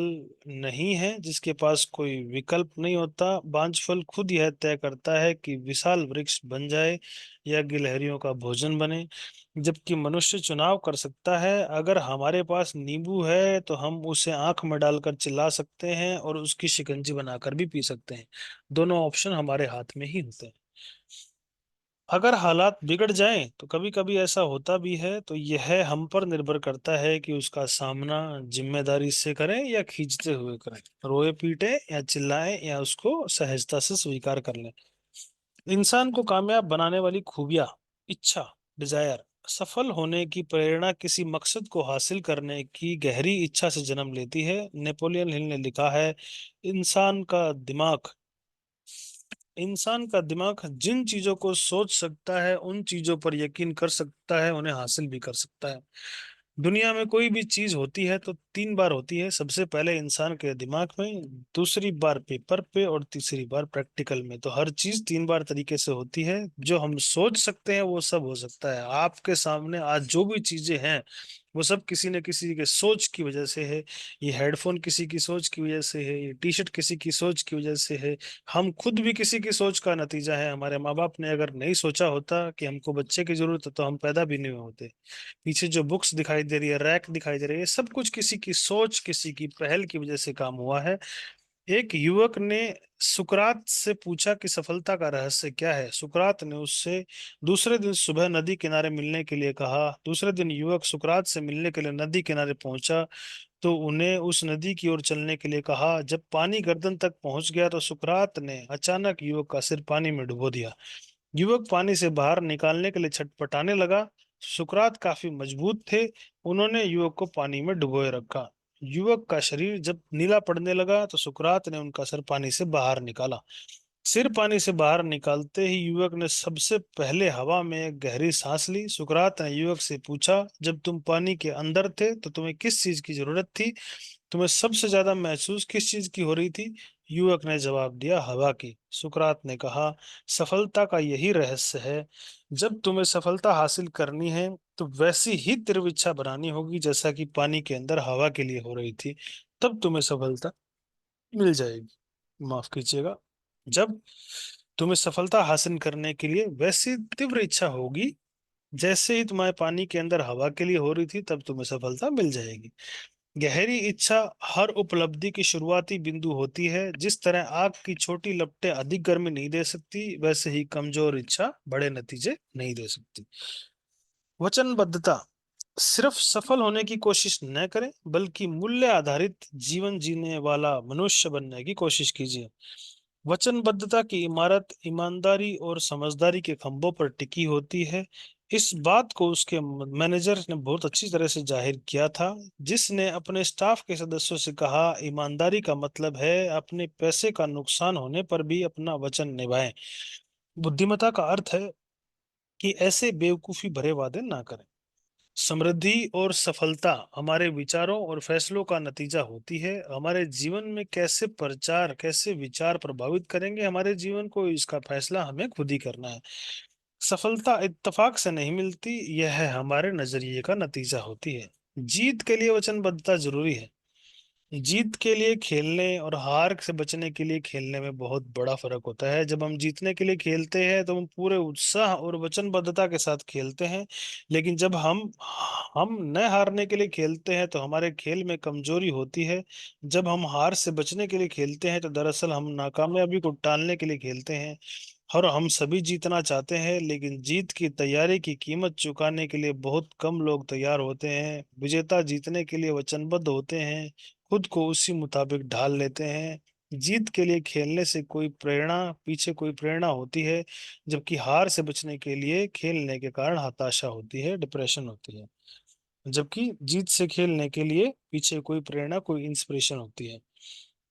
नहीं है जिसके पास कोई विकल्प नहीं होता। बांझ फल खुद यह तय करता है कि विशाल वृक्ष बन जाए या गिलहरियों का भोजन बने, जबकि मनुष्य चुनाव कर सकता है। अगर हमारे पास नींबू है तो हम उसे आंख में डालकर चिल्ला सकते हैं और उसकी शिकंजी बनाकर भी पी सकते हैं। दोनों ऑप्शन हमारे हाथ में ही होते हैं। अगर हालात बिगड़ जाएं तो कभी कभी ऐसा होता भी है, तो यह हम पर निर्भर करता है कि उसका सामना जिम्मेदारी से करें या खींचते हुए करें, रोए पीटे या चिल्लाएं या उसको सहजता से स्वीकार कर लें। इंसान को कामयाब बनाने वाली खूबियां: इच्छा, डिजायर। सफल होने की प्रेरणा किसी मकसद को हासिल करने की गहरी इच्छा से जन्म लेती है। नेपोलियन हिल ने लिखा है, इंसान का दिमाग इंसान का दिमाग जिन चीजों को सोच सकता है उन चीजों पर यकीन कर सकता है, उन्हें हासिल भी कर सकता है। दुनिया में कोई भी चीज होती है तो तीन बार होती है। सबसे पहले इंसान के दिमाग में, दूसरी बार पेपर पे, और तीसरी बार प्रैक्टिकल में। तो हर चीज तीन बार तरीके से होती है। जो हम सोच सकते हैं वो सब हो सकता है। आपके सामने आज जो भी चीजें हैं वो सब किसी न किसी के सोच की वजह से है। ये हेडफोन किसी की सोच की वजह से है, ये टी शर्ट किसी की सोच की वजह से है। हम खुद भी किसी की सोच का नतीजा है। हमारे माँ बाप ने अगर नहीं सोचा होता कि हमको बच्चे की जरूरत है तो हम पैदा भी नहीं होते। पीछे जो बुक्स दिखाई दे रही है, रैक दिखाई दे रही है, सब कुछ किसी की सोच, किसी की पहल की वजह से काम हुआ है। एक युवक ने सुकरात से पूछा कि सफलता का रहस्य क्या है। सुकरात ने उससे दूसरे दिन सुबह नदी किनारे मिलने के लिए कहा। दूसरे दिन युवक सुकरात से मिलने के लिए नदी किनारे पहुंचा तो उन्हें उस नदी की ओर चलने के लिए कहा। जब पानी गर्दन तक पहुंच गया तो सुकरात ने अचानक युवक का सिर पानी में डुबो दिया। युवक पानी से बाहर निकालने के लिए छटपटाने लगा। सुकरात काफी मजबूत थे। उन्होंने युवक को पानी में डुबोए रखा। युवक का शरीर जब नीला पड़ने लगा तो सुकरात ने उनका सर पानी से बाहर निकाला। सिर पानी से बाहर निकालते ही युवक ने सबसे पहले हवा में एक गहरी सांस ली। सुकरात ने युवक से पूछा, जब तुम पानी के अंदर थे तो तुम्हें किस चीज की जरूरत थी? तुम्हें सबसे ज्यादा महसूस किस चीज की हो रही थी? युवक ने जवाब दिया, हवा की। सुकरात ने कहा, सफलता का यही रहस्य है। जब तुम्हें सफलता हासिल करनी है तो वैसी ही तीव्र इच्छा बनानी होगी जैसा कि पानी के अंदर हवा के लिए हो रही थी। तब तुम्हें सफलता मिल जाएगी। माफ कीजिएगा। जब तुम्हें सफलता हासिल करने के लिए वैसी तीव्र इच्छा होगी जैसे ही तुम्हारे पानी के अंदर हवा के लिए हो रही थी, तब तुम्हें सफलता मिल जाएगी। गहरी इच्छा हर उपलब्धि की शुरुआती बिंदु होती है। जिस तरह आग की छोटी लपटें अधिक गर्मी नहीं दे सकती, वैसे ही कमजोर इच्छा बड़े नतीजे नहीं दे सकती। वचनबद्धता। सिर्फ सफल होने की कोशिश न करें, बल्कि मूल्य आधारित जीवन जीने वाला मनुष्य बनने की कोशिश कीजिए। वचनबद्धता की इमारत ईमानदारी और समझदारी के खंभों पर टिकी होती है। इस बात को उसके मैनेजर ने बहुत अच्छी तरह से जाहिर किया था, जिसने अपने स्टाफ के सदस्यों से कहा, ईमानदारी का मतलब है अपने पैसे का नुकसान होने पर भी अपना वचन निभाएं। बुद्धिमत्ता का अर्थ है कि ऐसे बेवकूफी भरे वादे ना करें। समृद्धि और सफलता हमारे विचारों और फैसलों का नतीजा होती है। हमारे जीवन में कैसे विचार प्रभावित करेंगे हमारे जीवन को, इसका फैसला हमें खुद ही करना है। सफलता इत्तेफाक से नहीं मिलती, यह हमारे नजरिए का नतीजा होती है। जीत के लिए वचनबद्धता जरूरी है। जीत के लिए खेलने और हार से बचने के लिए खेलने में बहुत बड़ा फर्क होता है। जब हम जीतने के लिए खेलते हैं तो हम पूरे उत्साह और वचनबद्धता के साथ खेलते हैं। लेकिन जब हम न हारने के लिए खेलते हैं तो हमारे खेल में कमजोरी होती है। जब हम हार से बचने के लिए खेलते हैं तो दरअसल हम नाकामयाबी को टालने के लिए खेलते हैं। और हम सभी जीतना चाहते हैं, लेकिन जीत की तैयारी की कीमत चुकाने के लिए बहुत कम लोग तैयार होते हैं। विजेता जीतने के लिए वचनबद्ध होते हैं, खुद को उसी मुताबिक ढाल लेते हैं। जीत के लिए खेलने से कोई प्रेरणा होती है, जबकि हार से बचने के लिए खेलने के कारण हताशा होती है, डिप्रेशन होती है। जबकि जीत से खेलने के लिए पीछे कोई प्रेरणा, कोई इंस्पिरेशन होती है।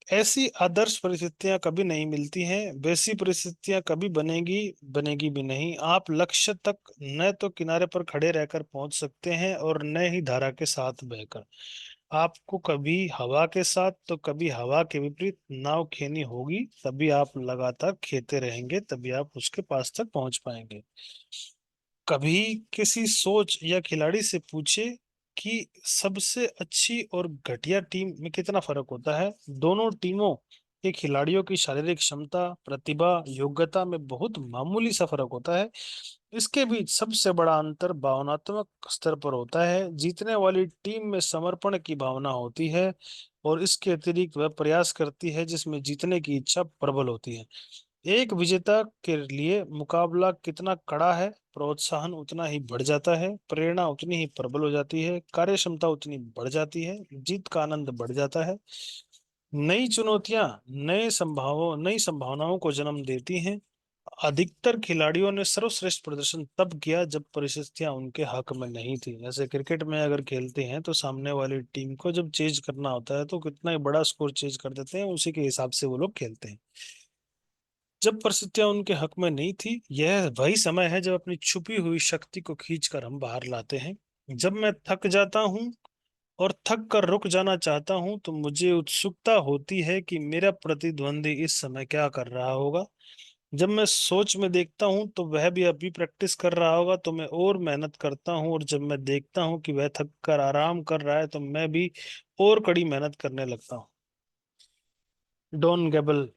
ऐसी आदर्श परिस्थितियां कभी नहीं मिलती हैं। वैसी परिस्थितियां कभी बनेगी बनेगी भी नहीं। आप लक्ष्य तक न तो किनारे पर खड़े रहकर पहुंच सकते हैं और न ही धारा के साथ बहकर। आपको कभी हवा के साथ तो कभी हवा के विपरीत नाव खेनी होगी। तभी आप लगातार खेते रहेंगे, तभी आप उसके पास तक पहुंच पाएंगे। कभी किसी सोच या खिलाड़ी से पूछे कि सबसे अच्छी और घटिया टीम में कितना फर्क होता है। दोनों टीमों के खिलाड़ियों की शारीरिक क्षमता, प्रतिभा, योग्यता में बहुत मामूली सा फर्क होता है। इसके बीच सबसे बड़ा अंतर भावनात्मक स्तर पर होता है। जीतने वाली टीम में समर्पण की भावना होती है और इसके अतिरिक्त वह प्रयास करती है जिसमें जीतने की इच्छा प्रबल होती है। एक विजेता के लिए मुकाबला कितना कड़ा है, प्रोत्साहन उतना ही बढ़ जाता है, प्रेरणा उतनी ही प्रबल हो जाती है, कार्य क्षमता उतनी बढ़ जाती है, जीत का आनंद बढ़ जाता है। नई चुनौतियां नई संभावनाओं को जन्म देती हैं। अधिकतर खिलाड़ियों ने सर्वश्रेष्ठ प्रदर्शन तब किया जब परिस्थितियां उनके हक में नहीं थी। जैसे क्रिकेट में अगर खेलते हैं तो सामने वाली टीम को जब चेज करना होता है तो कितना ही बड़ा स्कोर चेज कर देते हैं, उसी के हिसाब से वो लोग खेलते हैं। जब परिस्थितियां उनके हक में नहीं थी, यह वही समय है जब अपनी छुपी हुई शक्ति को खींचकर हम बाहर लाते हैं। जब मैं थक जाता हूँ और थक कर रुक जाना चाहता हूं, तो मुझे उत्सुकता होती है कि मेरा प्रतिद्वंदी इस समय क्या कर रहा होगा। जब मैं सोच में देखता हूं तो वह भी अभी प्रैक्टिस कर रहा होगा, तो मैं और मेहनत करता हूं। और जब मैं देखता हूं कि वह थक कर आराम कर रहा है, तो मैं भी और कड़ी मेहनत करने लगता हूं। डॉन गेबल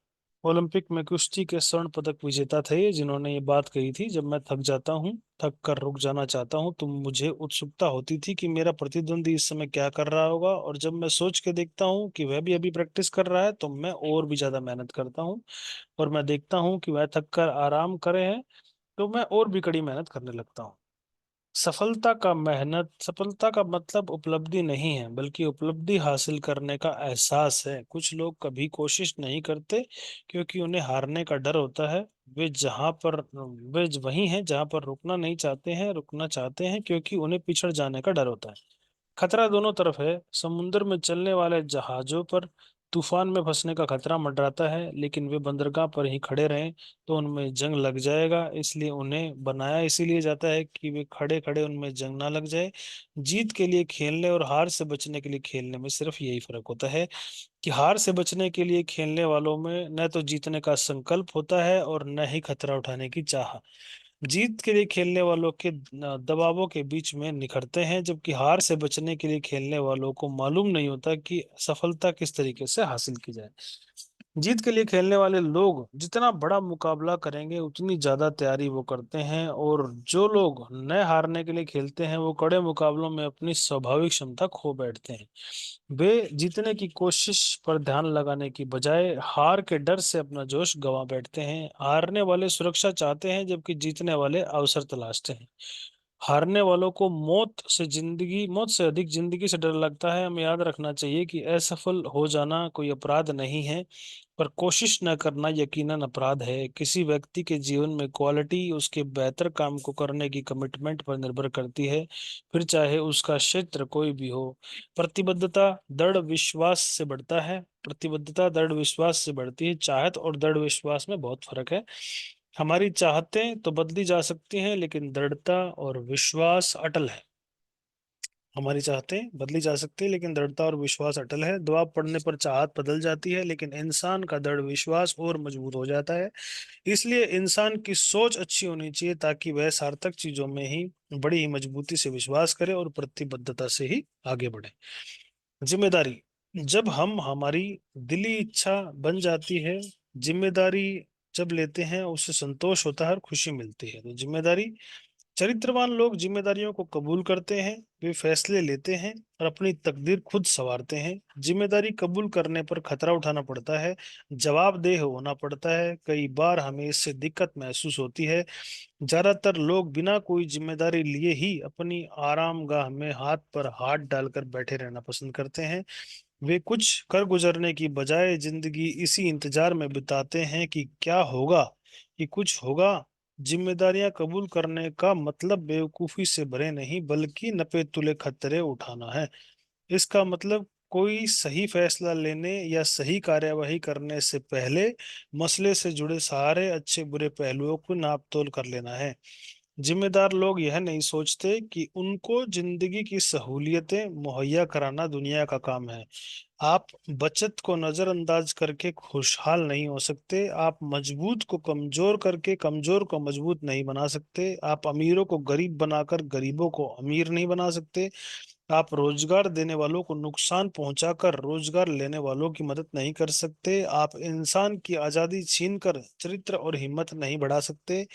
ओलंपिक में कुश्ती के स्वर्ण पदक विजेता थे, जिन्होंने ये बात कही थी, जब मैं थक जाता हूँ, थक कर रुक जाना चाहता हूँ, तो मुझे उत्सुकता होती थी कि मेरा प्रतिद्वंदी इस समय क्या कर रहा होगा। और जब मैं सोच के देखता हूँ कि वह भी अभी प्रैक्टिस कर रहा है, तो मैं और भी ज्यादा मेहनत करता हूँ। और मैं देखता हूँ कि वह थक कर आराम करे हैं, तो मैं और भी कड़ी मेहनत करने लगता हूँ। सफलता का मतलब उपलब्धि नहीं है, बल्कि उपलब्धि हासिल करने का एहसास है। कुछ लोग कभी कोशिश नहीं करते क्योंकि उन्हें हारने का डर होता है। वे वही हैं जहां पर रुकना चाहते हैं क्योंकि उन्हें पिछड़ जाने का डर होता है। खतरा दोनों तरफ है। समुद्र में चलने वाले जहाजों पर तूफान में फंसने का खतरा मंडराता है, लेकिन वे बंदरगाह पर ही खड़े रहें तो उनमें जंग लग जाएगा। इसलिए उन्हें बनाया इसीलिए जाता है कि वे खड़े खड़े उनमें जंग ना लग जाए। जीत के लिए खेलने और हार से बचने के लिए खेलने में सिर्फ यही फर्क होता है कि हार से बचने के लिए खेलने वालों में न तो जीतने का संकल्प होता है और न ही खतरा उठाने की चाह। जीत के लिए खेलने वालों के दबावों के बीच में निखरते हैं, जबकि हार से बचने के लिए खेलने वालों को मालूम नहीं होता कि सफलता किस तरीके से हासिल की जाए। जीत के लिए खेलने वाले लोग जितना बड़ा मुकाबला करेंगे, उतनी ज्यादा तैयारी वो करते हैं। और जो लोग न हारने के लिए खेलते हैं, वो कड़े मुकाबलों में अपनी स्वाभाविक क्षमता खो बैठते हैं। वे जीतने की कोशिश पर ध्यान लगाने की बजाय हार के डर से अपना जोश गंवा बैठते हैं। हारने वाले सुरक्षा चाहते हैं, जबकि जीतने वाले अवसर तलाशते हैं। हारने वालों को मौत से अधिक जिंदगी से डर लगता है। हमें याद रखना चाहिए कि असफल हो जाना कोई अपराध नहीं है, पर कोशिश न करना यकीनन अपराध है। किसी व्यक्ति के जीवन में क्वालिटी उसके बेहतर काम को करने की कमिटमेंट पर निर्भर करती है, फिर चाहे उसका क्षेत्र कोई भी हो। प्रतिबद्धता दृढ़ विश्वास से बढ़ता है प्रतिबद्धता दृढ़ विश्वास से बढ़ती है। चाहत और दृढ़ विश्वास में बहुत फर्क है। हमारी चाहतें तो बदली जा सकती हैं, लेकिन दृढ़ता और विश्वास अटल है। हमारी चाहतें बदली जा सकती है, लेकिन दृढ़ता और विश्वास अटल है। दबाव पड़ने पर चाहत बदल जाती है, लेकिन इंसान का दृढ़ विश्वास और मजबूत हो जाता है। इसलिए इंसान की सोच अच्छी होनी चाहिए, ताकि वह सार्थक चीजों में ही बड़ी ही मजबूती से विश्वास करे और प्रतिबद्धता से ही आगे बढ़े। जिम्मेदारी जब हम हमारी दिली इच्छा बन जाती है। जिम्मेदारी जब लेते हैं, उससे संतोष होता है और खुशी मिलती है। तो जिम्मेदारी चरित्रवान लोग जिम्मेदारियों को कबूल करते हैं। वे फैसले लेते हैं और अपनी तकदीर खुद संवारते हैं। जिम्मेदारी कबूल करने पर खतरा उठाना पड़ता है, जवाबदेह होना पड़ता है। कई बार हमें इससे दिक्कत महसूस होती है। ज्यादातर लोग बिना कोई जिम्मेदारी लिए ही अपनी आरामगाह में हाथ पर हाथ डालकर बैठे रहना पसंद करते हैं। वे कुछ कर गुजरने की बजाय जिंदगी इसी इंतजार में बिताते हैं कि क्या होगा, कि कुछ होगा। जिम्मेदारियां कबूल करने का मतलब बेवकूफी से भरे नहीं, बल्कि नपे तुले खतरे उठाना है। इसका मतलब कोई सही फैसला लेने या सही कार्यवाही करने से पहले मसले से जुड़े सारे अच्छे बुरे पहलुओं को नाप तोल कर लेना है। जिम्मेदार लोग यह नहीं सोचते कि उनको जिंदगी की सहूलियतें मुहैया कराना दुनिया का काम है। आप बचत को नजरअंदाज करके खुशहाल नहीं हो सकते। आप मजबूत को कमजोर करके कमजोर को मजबूत नहीं बना सकते। आप अमीरों को गरीब बनाकर गरीबों को अमीर नहीं बना सकते। आप रोजगार देने वालों को नुकसान पहुंचाकर रोजगार लेने वालों की मदद नहीं कर सकते। आप इंसान की आजादी छीनकर चरित्र और हिम्मत नहीं बढ़ा सकते।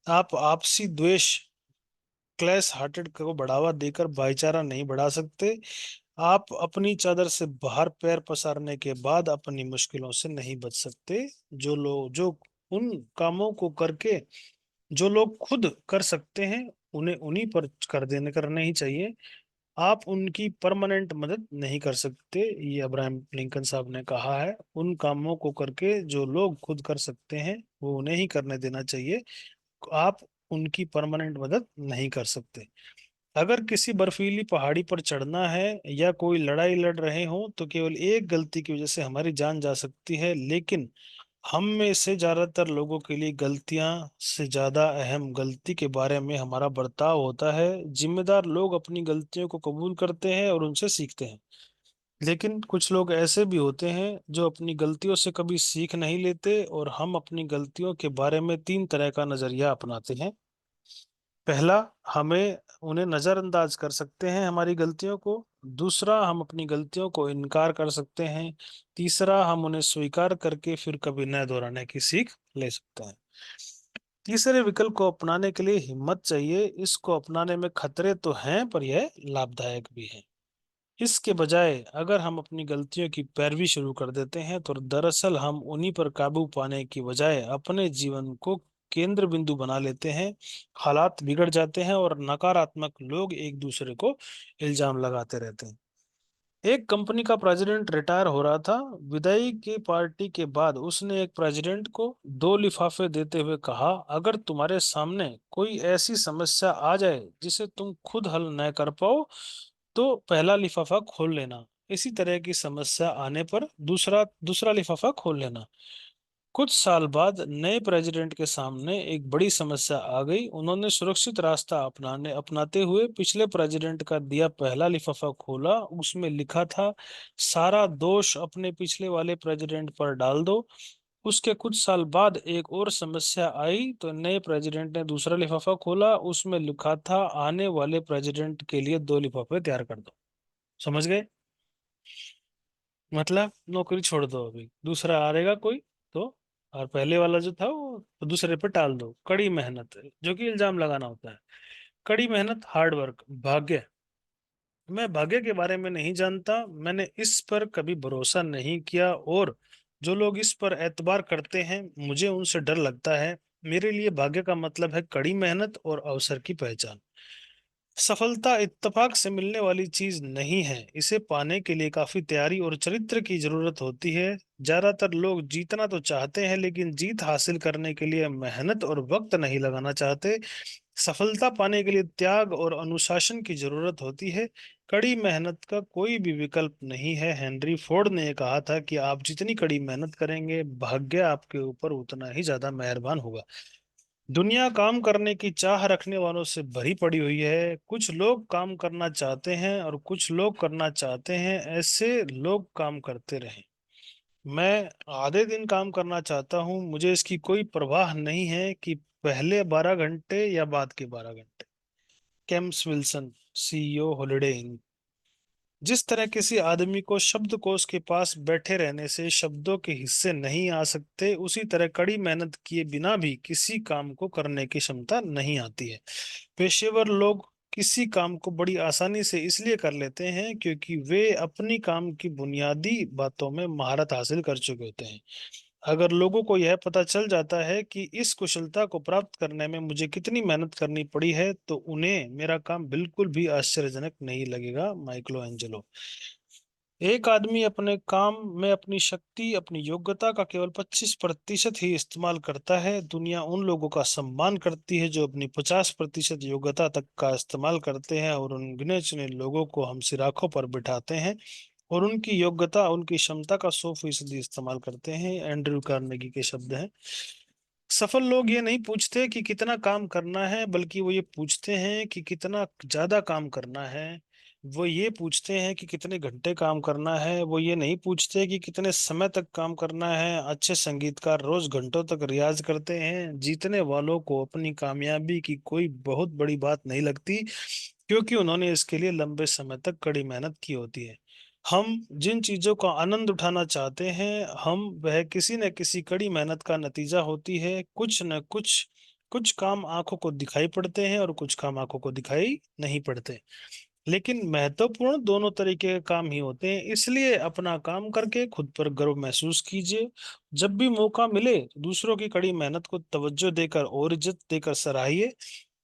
आप आपसी द्वेष क्लैश हार्टेड को बढ़ावा देकर भाईचारा नहीं बढ़ा सकते। आप अपनी चादर से बाहर पैर पसारने के बाद अपनी मुश्किलों से नहीं बच सकते। जो उन कामों को करके जो लोग खुद कर सकते हैं, उन्हें उन्हीं पर करने ही चाहिए। आप उनकी परमानेंट मदद नहीं कर सकते। ये अब्राहम लिंकन साहब ने कहा है। उन कामों को करके जो लोग खुद कर सकते हैं, वो उन्हें ही करने देना चाहिए। आप उनकी परमानेंट मदद नहीं कर सकते। अगर किसी बर्फीली पहाड़ी पर चढ़ना है या कोई लड़ाई लड़ रहे हो, तो केवल एक गलती की वजह से हमारी जान जा सकती है, लेकिन हम में से ज्यादातर लोगों के लिए गलतियां से ज्यादा अहम गलती के बारे में हमारा बर्ताव होता है। जिम्मेदार लोग अपनी गलतियों को कबूल करते हैं और उनसे सीखते हैं। लेकिन कुछ लोग ऐसे भी होते हैं जो अपनी गलतियों से कभी सीख नहीं लेते, और हम अपनी गलतियों के बारे में तीन तरह का नजरिया अपनाते हैं। पहला, हमें उन्हें नजरअंदाज कर सकते हैं हमारी गलतियों को। दूसरा, हम अपनी गलतियों को इनकार कर सकते हैं। तीसरा, हम उन्हें स्वीकार करके फिर कभी न दोहराने की सीख ले सकते हैं। तीसरे विकल्प को अपनाने के लिए हिम्मत चाहिए। इसको अपनाने में खतरे तो हैं, पर यह लाभदायक भी है। इसके बजाय अगर हम अपनी गलतियों की पैरवी शुरू कर देते हैं तो दरअसल हम उन्हीं पर काबू पाने की बजाय अपने जीवन को केंद्र बिंदु बना लेते हैं। हालात बिगड़ जाते हैं और नकारात्मक लोग एक दूसरे को इल्जाम लगाते रहते हैं। एक कंपनी का प्रेसिडेंट रिटायर हो रहा था। विदाई की पार्टी के बाद उसने एक प्रेसिडेंट को दो लिफाफे देते हुए कहा, अगर तुम्हारे सामने कोई ऐसी समस्या आ जाए जिसे तुम खुद हल न कर पाओ तो पहला लिफाफा खोल लेना। इसी तरह की समस्या आने पर दूसरा दूसरा लिफाफा खोल लेना। कुछ साल बाद नए प्रेसिडेंट के सामने एक बड़ी समस्या आ गई। उन्होंने सुरक्षित रास्ता अपनाते हुए पिछले प्रेसिडेंट का दिया पहला लिफाफा खोला। उसमें लिखा था, सारा दोष अपने पिछले वाले प्रेसिडेंट पर डाल दो। उसके कुछ साल बाद एक और समस्या आई तो नए प्रेसिडेंट ने दूसरा लिफाफा खोला। उसमें लिखा था, आने वाले प्रेसिडेंट के लिए दो लिफाफे तैयार कर दो। समझ गए? मतलब नौकरी छोड़ दो, अभी दूसरा आएगा कोई तो, और पहले वाला जो था वो दूसरे पे टाल दो। कड़ी मेहनत, जो कि इल्जाम लगाना होता है। कड़ी मेहनत, हार्ड वर्क, भाग्य। मैं भाग्य के बारे में नहीं जानता, मैंने इस पर कभी भरोसा नहीं किया, और जो लोग इस पर एतबार करते हैं मुझे उनसे डर लगता है। मेरे लिए भाग्य का मतलब है कड़ी मेहनत और अवसर की पहचान। सफलता इत्तेफाक से मिलने वाली चीज नहीं है। इसे पाने के लिए काफी तैयारी और चरित्र की जरूरत होती है। ज्यादातर लोग जीतना तो चाहते हैं लेकिन जीत हासिल करने के लिए मेहनत और वक्त नहीं लगाना चाहते। सफलता पाने के लिए त्याग और अनुशासन की जरूरत होती है। कड़ी मेहनत का कोई भी विकल्प नहीं है। हेनरी फोर्ड ने कहा था कि आप जितनी कड़ी मेहनत करेंगे, भाग्य आपके ऊपर उतना ही ज्यादा मेहरबान होगा। दुनिया काम करने की चाह रखने वालों से भरी पड़ी हुई है। कुछ लोग काम करना चाहते हैं और कुछ लोग करना चाहते हैं। ऐसे लोग काम करते रहें। मैं आधे दिन काम करना चाहता हूं, मुझे इसकी कोई परवाह नहीं है कि पहले 12 घंटे या बाद के 12 घंटे। केम्स विल्सन, सीईओ, हॉलिडे इन। जिस तरह किसी आदमी को शब्दकोश के पास बैठे रहने से शब्दों के हिस्से नहीं आ सकते, उसी तरह कड़ी मेहनत किए बिना भी किसी काम को करने की क्षमता नहीं आती है। पेशेवर लोग किसी काम को बड़ी आसानी से इसलिए कर लेते हैं क्योंकि वे अपनी काम की बुनियादी बातों में महारत हासिल कर चुके होते हैं। अगर लोगों को यह पता चल जाता है कि इस कुशलता को प्राप्त करने में मुझे कितनी मेहनत करनी पड़ी है तो उन्हें मेरा काम बिल्कुल भी आश्चर्यजनक नहीं लगेगा। माइकलो एंजेलो। एक आदमी अपने काम में अपनी शक्ति, अपनी योग्यता का केवल 25% ही इस्तेमाल करता है। दुनिया उन लोगों का सम्मान करती है जो अपनी 50% योग्यता तक का इस्तेमाल करते हैं, और उन गिने चुने लोगों को हम सिराखों पर बिठाते हैं और उनकी योग्यता, उनकी क्षमता का 100% इस्तेमाल करते हैं। एंड्रयू कार्नेगी के शब्द हैं। सफल लोग ये नहीं पूछते कि कितना काम करना है, बल्कि वो ये पूछते हैं कि कितना ज्यादा काम करना है। वो ये पूछते हैं कि कितने घंटे काम करना है। वो ये नहीं पूछते कि कितने समय तक काम करना है। अच्छे संगीतकार रोज घंटों तक रियाज करते हैं। जीतने वालों को अपनी कामयाबी की कोई बहुत बड़ी बात नहीं लगती क्योंकि उन्होंने इसके लिए लंबे समय तक कड़ी मेहनत की होती है। हम जिन चीजों का आनंद उठाना चाहते हैं, हम वह किसी न किसी कड़ी मेहनत का नतीजा होती है। कुछ न कुछ कुछ काम आंखों को दिखाई पड़ते हैं और कुछ काम आंखों को दिखाई नहीं पड़ते, लेकिन महत्वपूर्ण दोनों तरीके के काम ही होते हैं। इसलिए अपना काम करके खुद पर गर्व महसूस कीजिए। जब भी मौका मिले दूसरों की कड़ी मेहनत को तवज्जो देकर और इज्जत देकर सराहिए।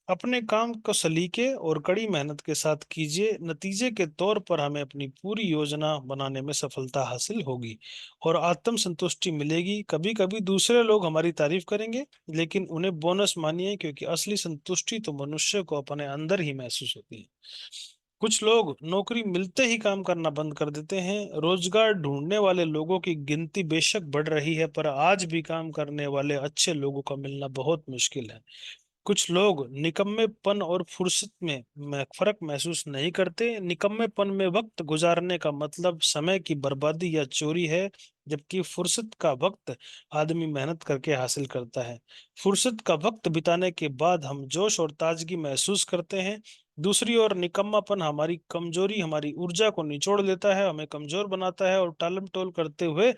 अपने काम को सलीके और कड़ी मेहनत के साथ कीजिए। नतीजे के तौर पर हमें अपनी पूरी योजना बनाने में सफलता हासिल होगी और आत्म संतुष्टि मिलेगी। कभी कभी दूसरे लोग हमारी तारीफ करेंगे, लेकिन उन्हें बोनस मानिए क्योंकि असली संतुष्टि तो मनुष्य को अपने अंदर ही महसूस होती है। कुछ लोग नौकरी मिलते ही काम करना बंद कर देते हैं। रोजगार ढूंढने वाले लोगों की गिनती बेशक बढ़ रही है, पर आज भी काम करने वाले अच्छे लोगों का मिलना बहुत मुश्किल है। कुछ लोग निकम्मेपन और फुर्सत में फर्क महसूस नहीं करते। निकम्मेपन में वक्त गुजारने का मतलब समय की बर्बादी या चोरी है, जबकि फुर्सत का वक्त आदमी मेहनत करके हासिल करता है। फुर्सत का वक्त बिताने के बाद हम जोश और ताजगी महसूस करते हैं। दूसरी ओर निकम्मापन हमारी कमजोरी, हमारी ऊर्जा को निचोड़ लेता है, हमें कमजोर बनाता है, और टालम टोल करते हुए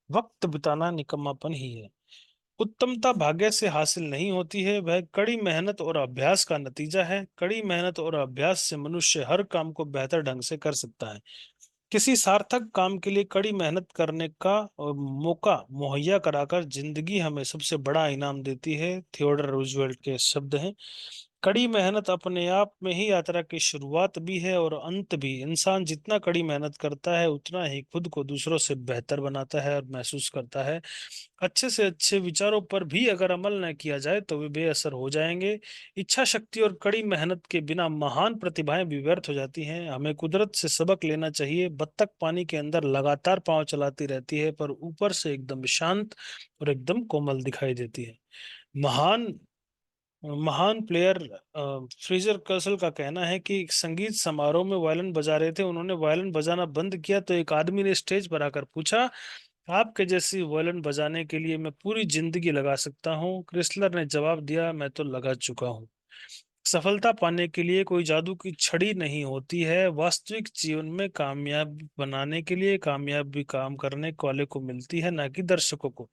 वक्त बिताना निकम्मापन ही है। उत्तमता भाग्य से हासिल नहीं होती है, वह कड़ी मेहनत और अभ्यास का नतीजा है। कड़ी मेहनत और अभ्यास से मनुष्य हर काम को बेहतर ढंग से कर सकता है। किसी सार्थक काम के लिए कड़ी मेहनत करने का मौका मुहैया कराकर जिंदगी हमें सबसे बड़ा इनाम देती है। थियोडर रूजवेल्ट के शब्द हैं। कड़ी मेहनत अपने आप में ही यात्रा की शुरुआत भी है और अंत भी। इंसान जितना कड़ी मेहनत करता है, उतना ही खुद को दूसरों से बेहतर बनाता है और महसूस करता है। अच्छे से अच्छे विचारों पर भी अगर अमल न किया जाए तो वे बेअसर हो जाएंगे। इच्छा शक्ति और कड़ी मेहनत के बिना महान प्रतिभाएं भी व्यर्थ हो जाती हैं। हमें कुदरत से सबक लेना चाहिए। बत्तख पानी के अंदर लगातार पांव चलाती रहती है, पर ऊपर से एकदम शांत और एकदम कोमल दिखाई देती है। महान महान प्लेयर फ्रेजर कर्सल का कहना है कि एक संगीत समारोह में वायलिन बजा रहे थे। उन्होंने वायलिन बजाना बंद किया तो एक आदमी ने स्टेज पर आकर पूछा, आपके जैसी वायलिन बजाने के लिए मैं पूरी जिंदगी लगा सकता हूँ। क्रिस्लर ने जवाब दिया, मैं तो लगा चुका हूँ। सफलता पाने के लिए कोई जादू की छड़ी नहीं होती है। वास्तविक जीवन में कामयाब बनाने के लिए कामयाबी काम करने वाले को मिलती है, ना कि दर्शकों को।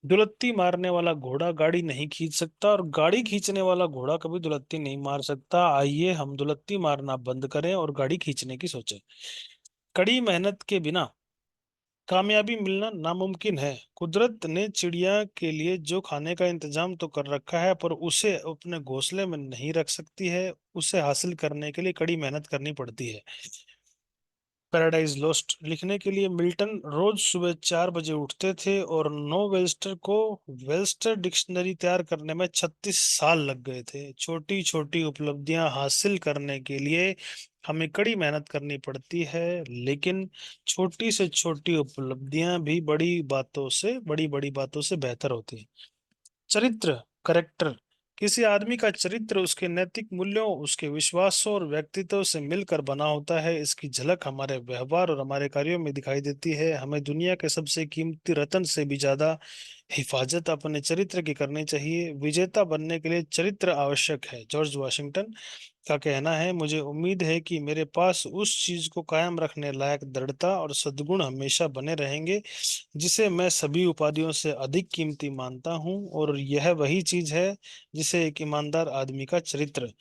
दुलत्ती मारने वाला घोड़ा गाड़ी नहीं खींच सकता, और गाड़ी खींचने वाला घोड़ा कभी दुलत्ती नहीं मार सकता। आइए हम दुलत्ती मारना बंद करें और गाड़ी खींचने की सोचें। कड़ी मेहनत के बिना कामयाबी मिलना नामुमकिन है। कुदरत ने चिड़िया के लिए जो खाने का इंतजाम तो कर रखा है, पर उसे अपने घोंसले में नहीं रख सकती है। उसे हासिल करने के लिए कड़ी मेहनत करनी पड़ती है। पैराडाइज लॉस्ट लिखने के लिए मिल्टन रोज सुबह 4 बजे उठते थे, और नो वेल्स्टर को वेल्स्टर डिक्शनरी तैयार करने में 36 साल लग गए थे। छोटी छोटी उपलब्धियां हासिल करने के लिए हमें कड़ी मेहनत करनी पड़ती है, लेकिन छोटी से छोटी उपलब्धियां भी बड़ी बड़ी बातों से बेहतर होती हैं। चरित्र, करेक्टर। किसी आदमी का चरित्र उसके नैतिक मूल्यों, उसके विश्वासों और व्यक्तित्व से मिलकर बना होता है। इसकी झलक हमारे व्यवहार और हमारे कार्यों में दिखाई देती है। हमें दुनिया के सबसे कीमती रत्न से भी ज्यादा हिफाजत अपने चरित्र की करनी चाहिए। विजेता बनने के लिए चरित्र आवश्यक है। जॉर्ज वाशिंगटन का कहना है, मुझे उम्मीद है कि मेरे पास उस चीज को कायम रखने लायक दृढ़ता और सद्गुण हमेशा बने रहेंगे जिसे मैं सभी उपाधियों से अधिक कीमती मानता हूँ, और यह वही चीज है जिसे एक ईमानदार आदमी का चरित्र।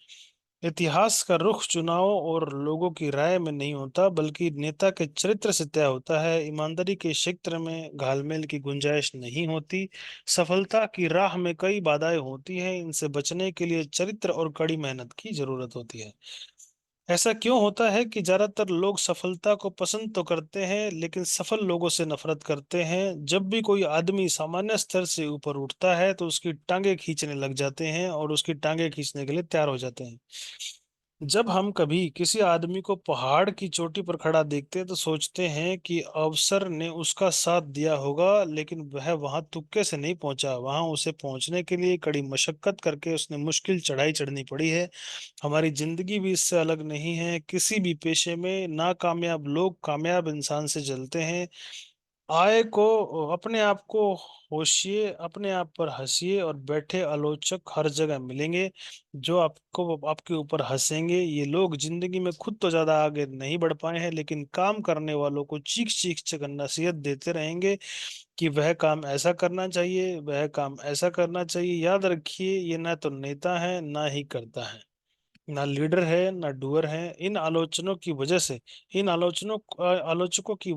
इतिहास का रुख चुनावों और लोगों की राय में नहीं होता, बल्कि नेता के चरित्र से तय होता है। ईमानदारी के क्षेत्र में घालमेल की गुंजाइश नहीं होती। सफलता की राह में कई बाधाएं होती हैं, इनसे बचने के लिए चरित्र और कड़ी मेहनत की जरूरत होती है। ऐसा क्यों होता है कि ज्यादातर लोग सफलता को पसंद तो करते हैं, लेकिन सफल लोगों से नफरत करते हैं? जब भी कोई आदमी सामान्य स्तर से ऊपर उठता है तो उसकी टांगे खींचने लग जाते हैं, और उसकी टांगे खींचने के लिए तैयार हो जाते हैं। जब हम कभी किसी आदमी को पहाड़ की चोटी पर खड़ा देखते हैं तो सोचते हैं कि अवसर ने उसका साथ दिया होगा, लेकिन वह वहां तुक्के से नहीं पहुंचा। वहां उसे पहुंचने के लिए कड़ी मशक्कत करके उसने मुश्किल चढ़ाई चढ़नी पड़ी है। हमारी जिंदगी भी इससे अलग नहीं है। किसी भी पेशे में नाकामयाब लोग कामयाब इंसान से जलते हैं। आय को अपने आप को होशिए, अपने आप पर हंसिए, और बैठे आलोचक हर जगह मिलेंगे जो आपको आपके ऊपर हंसेंगे। ये लोग जिंदगी में खुद तो ज्यादा आगे नहीं बढ़ पाए हैं, लेकिन काम करने वालों को चीख चीख कर नसीहत देते रहेंगे कि वह काम ऐसा करना चाहिए, वह काम ऐसा करना चाहिए। याद रखिए, ये ना तो नेता है ना ही करता है, ना लीडर है ना डूअर है। इन आलोचकों की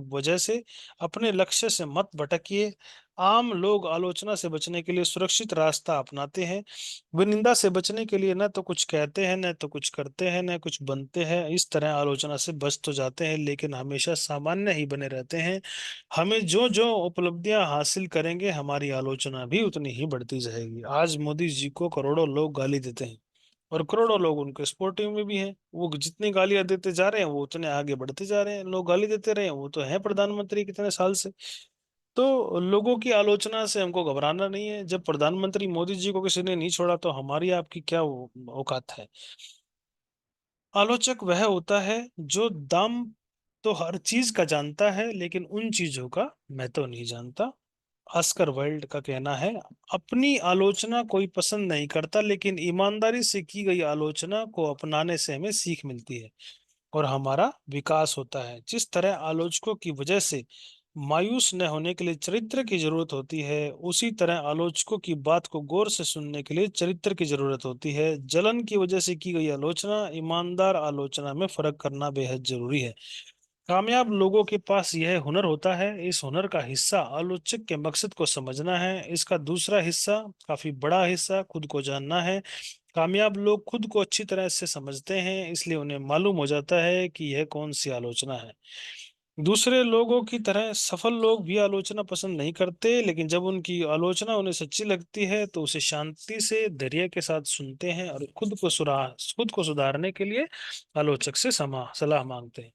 वजह से अपने लक्ष्य से मत भटकिए। आम लोग आलोचना से बचने के लिए सुरक्षित रास्ता अपनाते हैं। वे निंदा से बचने के लिए न तो कुछ कहते हैं, न तो कुछ करते हैं, न कुछ बनते हैं। इस तरह आलोचना से बच तो जाते हैं, लेकिन हमेशा सामान्य ही बने रहते हैं। हमें जो जो उपलब्धियां हासिल करेंगे, हमारी आलोचना भी उतनी ही बढ़ती जाएगी। आज मोदी जी को करोड़ों लोग गाली देते हैं, और करोड़ों लोग उनके सपोर्टिव में भी हैं। वो जितनी गालियां देते जा रहे हैं वो उतने आगे बढ़ते जा रहे हैं। लोग गाली देते रहे, वो तो है प्रधानमंत्री कितने साल से। तो लोगों की आलोचना से हमको घबराना नहीं है। जब प्रधानमंत्री मोदी जी को किसी ने नहीं छोड़ा तो हमारी आपकी क्या औकात है। आलोचक वह होता है जो दाम तो हर चीज का जानता है लेकिन उन चीजों का मैं तो नहीं जानता। ऑस्कर वाइल्ड का कहना है, अपनी आलोचना कोई पसंद नहीं करता लेकिन ईमानदारी से की गई आलोचना को अपनाने से हमें सीख मिलती है और हमारा विकास होता है। जिस तरह आलोचकों की वजह से मायूस न होने के लिए चरित्र की जरूरत होती है, उसी तरह आलोचकों की बात को गौर से सुनने के लिए चरित्र की जरूरत होती है। जलन की वजह से की गई आलोचना, ईमानदार आलोचना में फर्क करना बेहद जरूरी है। कामयाब लोगों के पास यह हुनर होता है। इस हुनर का हिस्सा आलोचक के मकसद को समझना है। इसका दूसरा हिस्सा, काफी बड़ा हिस्सा, खुद को जानना है। कामयाब लोग खुद को अच्छी तरह से समझते हैं, इसलिए उन्हें मालूम हो जाता है कि यह कौन सी आलोचना है। दूसरे लोगों की तरह सफल लोग भी आलोचना पसंद नहीं करते, लेकिन जब उनकी आलोचना उन्हें सच्ची लगती है तो उसे शांति से धैर्य के साथ सुनते हैं और खुद को सुधारने के लिए आलोचक से सलाह मांगते हैं।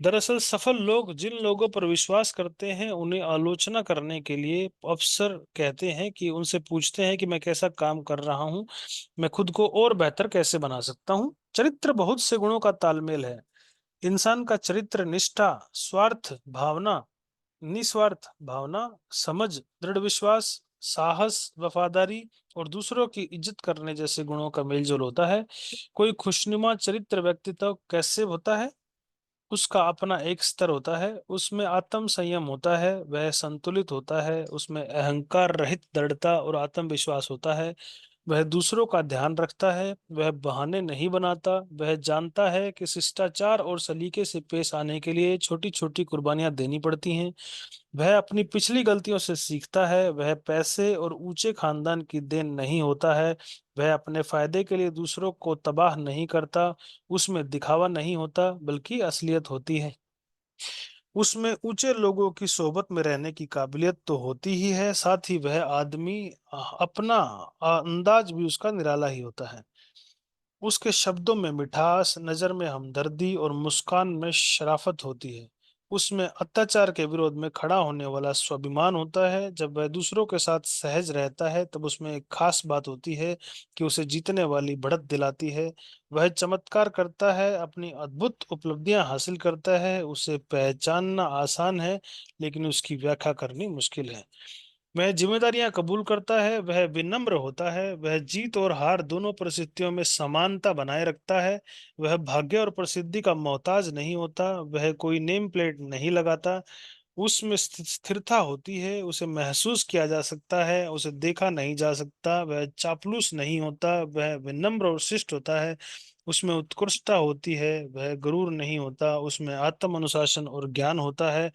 दरअसल सफल लोग जिन लोगों पर विश्वास करते हैं उन्हें आलोचना करने के लिए अफसर कहते हैं कि उनसे पूछते हैं कि मैं कैसा काम कर रहा हूँ, मैं खुद को और बेहतर कैसे बना सकता हूँ। चरित्र बहुत से गुणों का तालमेल है। इंसान का चरित्र निष्ठा, निस्वार्थ भावना, समझ, दृढ़ विश्वास, साहस, वफादारी और दूसरों की इज्जत करने जैसे गुणों का मेलजोल होता है। कोई खुशनुमा चरित्र व्यक्तित्व कैसे होता है? उसका अपना एक स्तर होता है, उसमें आत्म संयम होता है, वह संतुलित होता है, उसमें अहंकार रहित दृढ़ता और आत्मविश्वास होता है। वह दूसरों का ध्यान रखता है, वह बहाने नहीं बनाता, वह जानता है कि शिष्टाचार और सलीके से पेश आने के लिए छोटी छोटी कुर्बानियां देनी पड़ती हैं। वह अपनी पिछली गलतियों से सीखता है, वह पैसे और ऊंचे खानदान की देन नहीं होता है। वह अपने फायदे के लिए दूसरों को तबाह नहीं करता, उसमें दिखावा नहीं होता बल्कि असलियत होती है। उसमें ऊंचे लोगों की सोबत में रहने की काबिलियत तो होती ही है, साथ ही वह आदमी अपना अंदाज भी उसका निराला ही होता है। उसके शब्दों में मिठास, नजर में हमदर्दी और मुस्कान में शराफत होती है। उसमें अत्याचार के विरोध में खड़ा होने वाला स्वाभिमान होता है। जब वह दूसरों के साथ सहज रहता है तब उसमें एक खास बात होती है कि उसे जीतने वाली बढ़त दिलाती है। वह चमत्कार करता है, अपनी अद्भुत उपलब्धियां हासिल करता है। उसे पहचानना आसान है लेकिन उसकी व्याख्या करनी मुश्किल है। वह जिम्मेदारियां कबूल करता है, वह विनम्र होता है, वह जीत और हार दोनों परिस्थितियों में समानता बनाए रखता है। वह भाग्य और प्रसिद्धि का मोहताज नहीं होता, वह कोई नेम प्लेट नहीं लगाता। उसमें स्थिरता होती है, उसे महसूस किया जा सकता है, उसे देखा नहीं जा सकता। वह चापलूस नहीं होता, वह विनम्र और शिष्ट होता है। उसमें उत्कृष्टता होती है, वह गरूर नहीं होता। उसमें आत्म अनुशासन और ज्ञान होता है।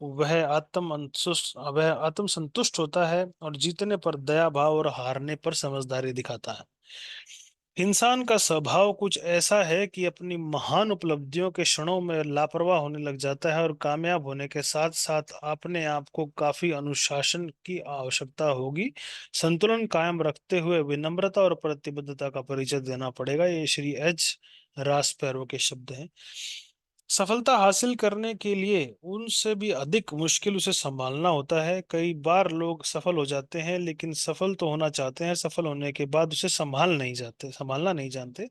वह आत्म संतुष्ट होता है और जीतने पर दया भाव और हारने पर समझदारी दिखाता है। इंसान का स्वभाव कुछ ऐसा है कि अपनी महान उपलब्धियों के क्षणों में लापरवाह होने लग जाता है और कामयाब होने के साथ साथ अपने आप को काफी अनुशासन की आवश्यकता होगी। संतुलन कायम रखते हुए विनम्रता और प्रतिबद्धता का परिचय देना पड़ेगा। ये श्री एच रास पैरो के शब्द हैं। सफलता हासिल करने के लिए उनसे भी अधिक मुश्किल उसे संभालना होता है। कई बार लोग सफल हो जाते हैं लेकिन सफल तो होना चाहते हैं, सफल होने के बाद उसे संभालना नहीं जानते।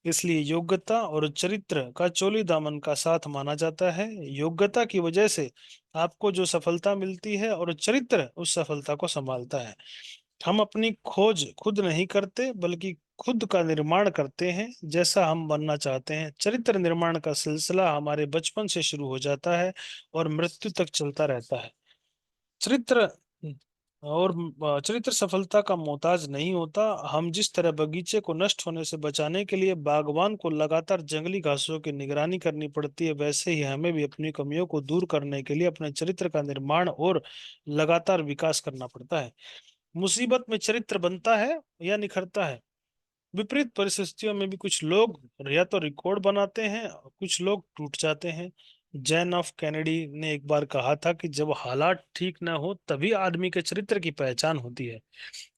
इसलिए योग्यता और चरित्र का चोली दामन का साथ माना जाता है। योग्यता की वजह से आपको जो सफलता मिलती है और चरित्र उस सफलता को संभालता है। हम अपनी खोज खुद नहीं करते बल्कि खुद का निर्माण करते हैं जैसा हम बनना चाहते हैं। चरित्र निर्माण का सिलसिला हमारे बचपन से शुरू हो जाता है और मृत्यु तक चलता रहता है। चरित्र चरित्र सफलता का मोहताज नहीं होता। हम जिस तरह बगीचे को नष्ट होने से बचाने के लिए बागवान को लगातार जंगली घासों की निगरानी करनी पड़ती है, वैसे ही हमें भी अपनी कमियों को दूर करने के लिए अपने चरित्र का निर्माण और लगातार विकास करना पड़ता है। मुसीबत में चरित्र बनता है या निखरता है। विपरीत परिस्थितियों में भी कुछ लोग या तो रिकॉर्ड बनाते हैं, कुछ लोग टूट जाते हैं। जैन ऑफ कैनेडी ने एक बार कहा था कि जब हालात ठीक ना हो तभी आदमी के चरित्र की पहचान होती है।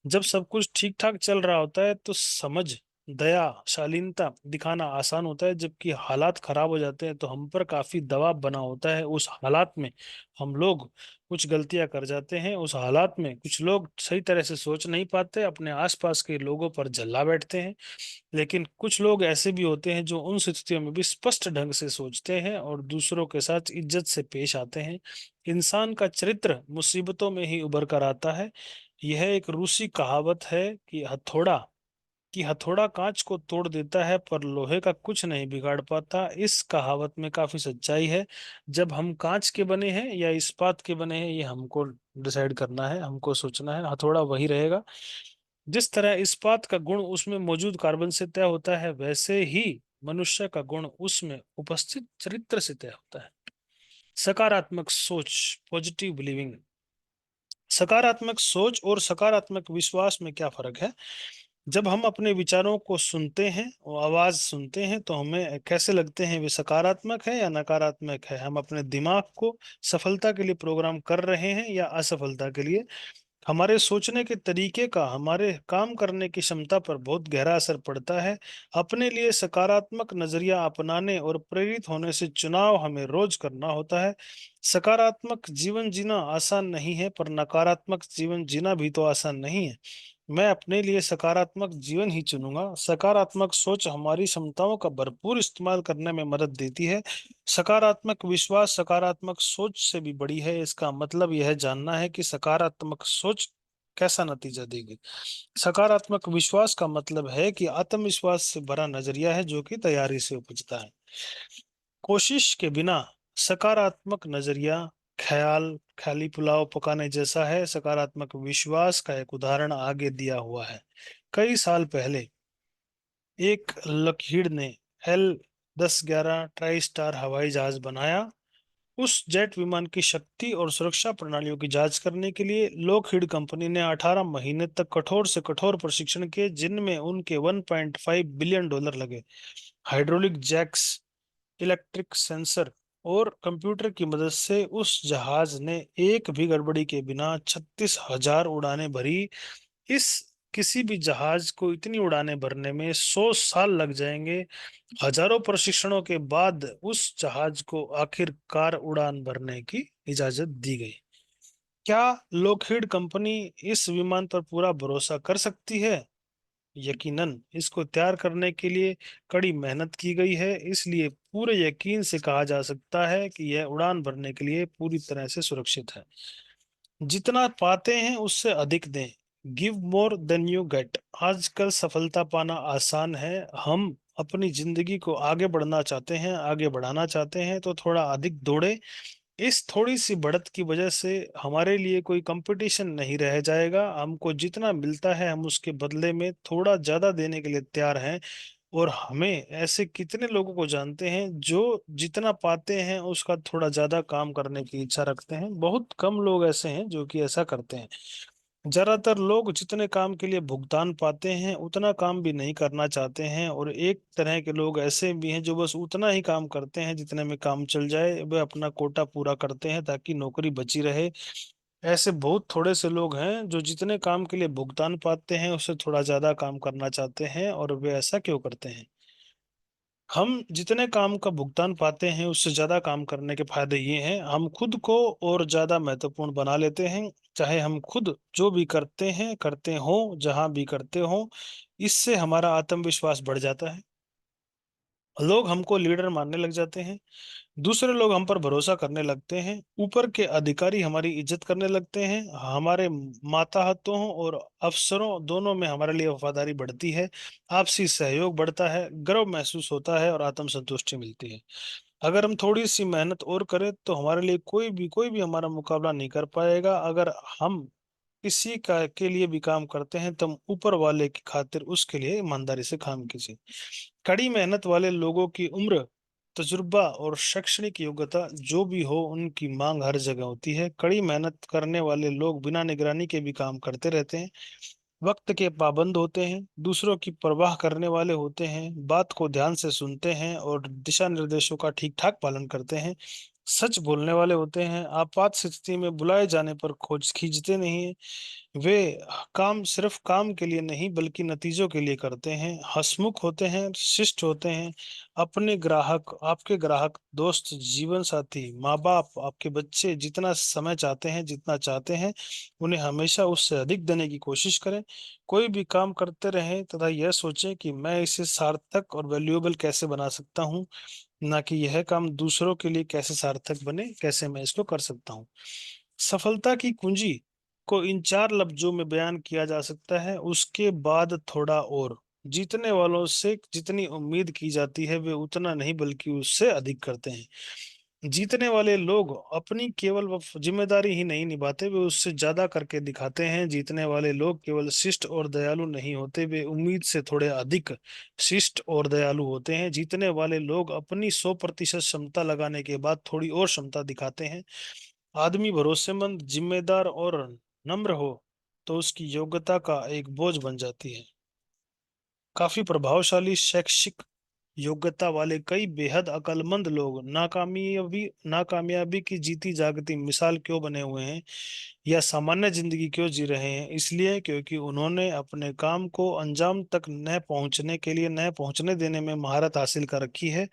जब सब कुछ ठीक ठाक चल रहा होता है तो समझ दया, शालीनता दिखाना आसान होता है, जबकि हालात खराब हो जाते हैं तो हम पर काफी दबाव बना होता है। उस हालात में हम लोग कुछ गलतियां कर जाते हैं। उस हालात में कुछ लोग सही तरह से सोच नहीं पाते, अपने आसपास के लोगों पर जल्ला बैठते हैं। लेकिन कुछ लोग ऐसे भी होते हैं जो उन स्थितियों में भी स्पष्ट ढंग से सोचते हैं और दूसरों के साथ इज्जत से पेश आते हैं। इंसान का चरित्र मुसीबतों में ही उभर कर आता है। यह एक रूसी कहावत है कि हथौड़ा कांच को तोड़ देता है पर लोहे का कुछ नहीं बिगाड़ पाता। इस कहावत में काफी सच्चाई है। जब हम कांच के बने हैं या इस्पात के बने हैं, ये हमको डिसाइड करना है, हमको सोचना है। हथौड़ा वही रहेगा। जिस तरह इस्पात का गुण उसमें मौजूद कार्बन से तय होता है, वैसे ही मनुष्य का गुण उसमें उपस्थित चरित्र से तय होता है। सकारात्मक सोच, पॉजिटिव बिलीविंग। सकारात्मक सोच और सकारात्मक विश्वास में क्या फर्क है? जब हम अपने विचारों को सुनते हैं और आवाज सुनते हैं तो हमें कैसे लगते हैं, वे सकारात्मक है या नकारात्मक है? हम अपने दिमाग को सफलता के लिए प्रोग्राम कर रहे हैं या असफलता के लिए? हमारे सोचने के तरीके का हमारे काम करने की क्षमता पर बहुत गहरा असर पड़ता है। अपने लिए सकारात्मक नजरिया अपनाने और प्रेरित होने से चुनाव हमें रोज करना होता है। सकारात्मक जीवन जीना आसान नहीं है, पर नकारात्मक जीवन जीना भी तो आसान नहीं है। मैं अपने लिए सकारात्मक जीवन ही चुनूंगा। सकारात्मक सोच हमारी क्षमताओं का भरपूर इस्तेमाल करने में मदद देती है। सकारात्मक विश्वास सकारात्मक सोच से भी बड़ी है। इसका मतलब यह जानना है कि सकारात्मक सोच कैसा नतीजा देगी। सकारात्मक विश्वास का मतलब है कि आत्मविश्वास से भरा नजरिया है जो कि तैयारी से उपजता है। कोशिश के बिना सकारात्मक नजरिया ख्याल खाली पुलाव पकाने जैसा है। सकारात्मक विश्वास का एक उदाहरण आगे दिया हुआ है। कई साल पहले एक लकीड़ ने L-10-11 ट्राई स्टार हवाई जहाज बनाया। उस जेट विमान की शक्ति और सुरक्षा प्रणालियों की जांच करने के लिए लॉकहीड कंपनी ने 18 महीने तक कठोर से कठोर प्रशिक्षण किए, जिनमें उनके $1.5 बिलियन लगे। हाइड्रोलिक जैक्स, इलेक्ट्रिक सेंसर और कंप्यूटर की मदद से उस जहाज ने एक भी गड़बड़ी के बिना 36,000 उड़ानें भरी। इस किसी भी जहाज को इतनी उड़ानें भरने में 100 साल लग जाएंगे। हजारों प्रशिक्षणों के बाद उस जहाज को आखिरकार उड़ान भरने की इजाजत दी गई। क्या लॉकहीड कंपनी इस विमान पर पूरा भरोसा कर सकती है? यकीनन। इसको तैयार करने के लिए कड़ी मेहनत की गई है, इसलिए पूरे यकीन से कहा जा सकता है कि यह उड़ान भरने के लिए पूरी तरह से सुरक्षित है। जितना पाते हैं उससे अधिक दें। Give more than you get. आजकल सफलता पाना आसान है। हम अपनी जिंदगी को आगे बढ़ना चाहते हैं, आगे बढ़ाना चाहते हैं तो थोड़ा अधिक दौड़े। इस थोड़ी सी बढ़त की वजह से हमारे लिए कोई कंपटीशन नहीं रह जाएगा। हमको जितना मिलता है हम उसके बदले में थोड़ा ज्यादा देने के लिए तैयार हैं। और हमें ऐसे कितने लोगों को जानते हैं जो जितना पाते हैं उसका थोड़ा ज्यादा काम करने की इच्छा रखते हैं? बहुत कम लोग ऐसे हैं जो कि ऐसा करते हैं। ज्यादातर लोग जितने काम के लिए भुगतान पाते हैं उतना काम भी नहीं करना चाहते हैं, और एक तरह के लोग ऐसे भी हैं जो बस उतना ही काम करते हैं जितने में काम चल जाए, वे अपना कोटा पूरा करते हैं ताकि नौकरी बची रहे। ऐसे बहुत थोड़े से लोग हैं जो जितने काम के लिए भुगतान पाते हैं उससे थोड़ा ज्यादा काम करना चाहते हैं। और वे ऐसा क्यों करते हैं? हम जितने काम का भुगतान पाते हैं उससे ज्यादा काम करने के फायदे ये हैं, हम खुद को और ज्यादा महत्वपूर्ण बना लेते हैं। चाहे हम खुद जो भी करते हों, जहां भी करते हों, इससे हमारा आत्मविश्वास बढ़ जाता है। लोग हमको लीडर मानने लग जाते हैं। दूसरे लोग हम पर भरोसा करने लगते हैं। ऊपर के अधिकारी हमारी इज्जत करने लगते हैं। हमारे माताहतों और अफसरों दोनों में हमारे लिए वफादारी बढ़ती है। आपसी सहयोग बढ़ता है, गर्व महसूस होता है और आत्मसंतुष्टि मिलती है। अगर हम थोड़ी सी मेहनत और करें तो हमारे लिए कोई भी हमारा मुकाबला नहीं कर पाएगा। अगर हम किसी का के लिए भी काम करते हैं तो हम ऊपर वाले की खातिर उसके लिए ईमानदारी से काम कीजिए। कड़ी मेहनत वाले लोगों की उम्र, तजुर्बा और शैक्षणिक योग्यता जो भी हो, उनकी मांग हर जगह होती है। कड़ी मेहनत करने वाले लोग बिना निगरानी के भी काम करते रहते हैं, वक्त के पाबंद होते हैं, दूसरों की परवाह करने वाले होते हैं, बात को ध्यान से सुनते हैं और दिशा निर्देशों का ठीक ठाक पालन करते हैं, सच बोलने वाले होते हैं, आपात स्थिति में बुलाए जाने पर खोज खींचते नहीं हैं, वे काम सिर्फ काम के लिए नहीं बल्कि नतीजों के लिए करते हैं, हंसमुख होते हैं, शिष्ट होते हैं। अपने ग्राहक, आपके ग्राहक, दोस्त, जीवन साथी, माँ बाप, आपके बच्चे जितना समय चाहते हैं, जितना चाहते हैं, उन्हें हमेशा उससे अधिक देने की कोशिश करें। कोई भी काम करते रहें तथा यह सोचें कि मैं इसे सार्थक और वैल्यूएबल कैसे बना सकता हूँ, ना कि यह काम दूसरों के लिए कैसे सार्थक बने, कैसे मैं इसको कर सकता हूँ। सफलता की कुंजी को इन चार लफ्जों में बयान किया जा सकता है, उसके बाद थोड़ा और। जीतने वालों से जितनी उम्मीद की जाती है वे उतना नहीं बल्कि उससे अधिक करते हैं। जीतने वाले लोग अपनी केवल जिम्मेदारी ही नहीं निभाते, वे उससे ज्यादा करके दिखाते हैं। जीतने वाले लोग केवल शिष्ट और दयालु नहीं होते, वे उम्मीद से थोड़े अधिक शिष्ट और दयालु होते हैं। जीतने वाले लोग अपनी 100% क्षमता लगाने के बाद थोड़ी और क्षमता दिखाते हैं। आदमी भरोसेमंद, जिम्मेदार और नम्र हो तो उसकी योग्यता का एक बोझ बन जाती है। काफी प्रभावशाली शैक्षिक योग्यता वाले कई बेहद अक्लमंद लोग नाकामयाबी की जीती जागती मिसाल क्यों बने हुए हैं या सामान्य जिंदगी क्यों जी रहे हैं? इसलिए क्योंकि उन्होंने अपने काम को अंजाम तक न पहुंचने के लिए न पहुंचने देने में महारत हासिल कर रखी है,